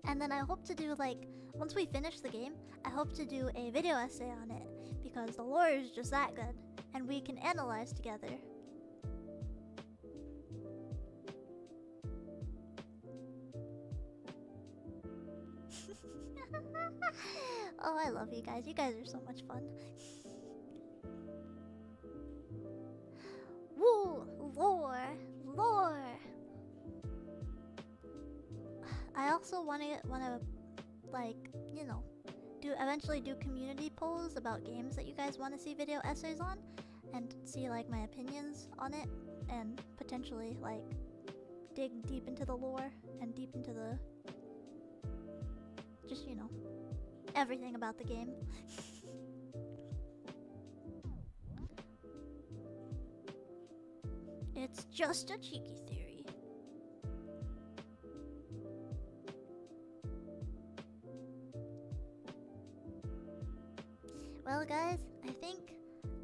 And then I hope to do, like, once we finish the game, I hope to do a video essay on it, because the lore is just that good, and we can analyze together. Oh, I love you guys. You guys are so much fun. Woo! Lore! Lore! I also wanna like, you know, eventually do community polls about games that you guys want to see video essays on, and see like my opinions on it, and potentially like dig deep into the lore and deep into the, just, you know, everything about the game. It's just a cheeky theory. Well, guys, I think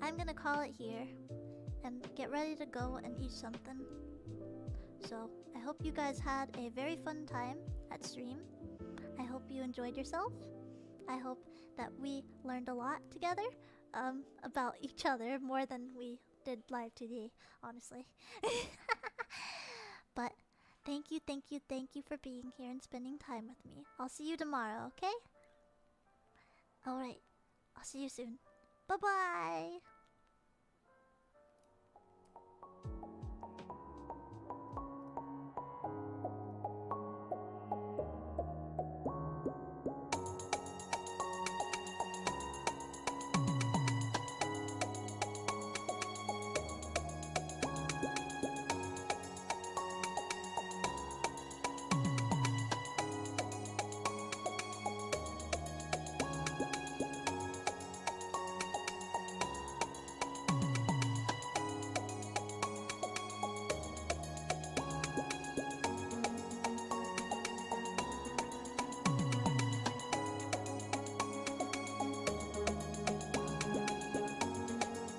I'm gonna call it here and get ready to go and eat something. So, I hope you guys had a very fun time at stream. I hope you enjoyed yourself. I hope that we learned a lot together about each other more than we did live today, honestly. But thank you, thank you, thank you for being here and spending time with me. I'll see you tomorrow, okay? Alright, I'll see you soon. Bye-bye!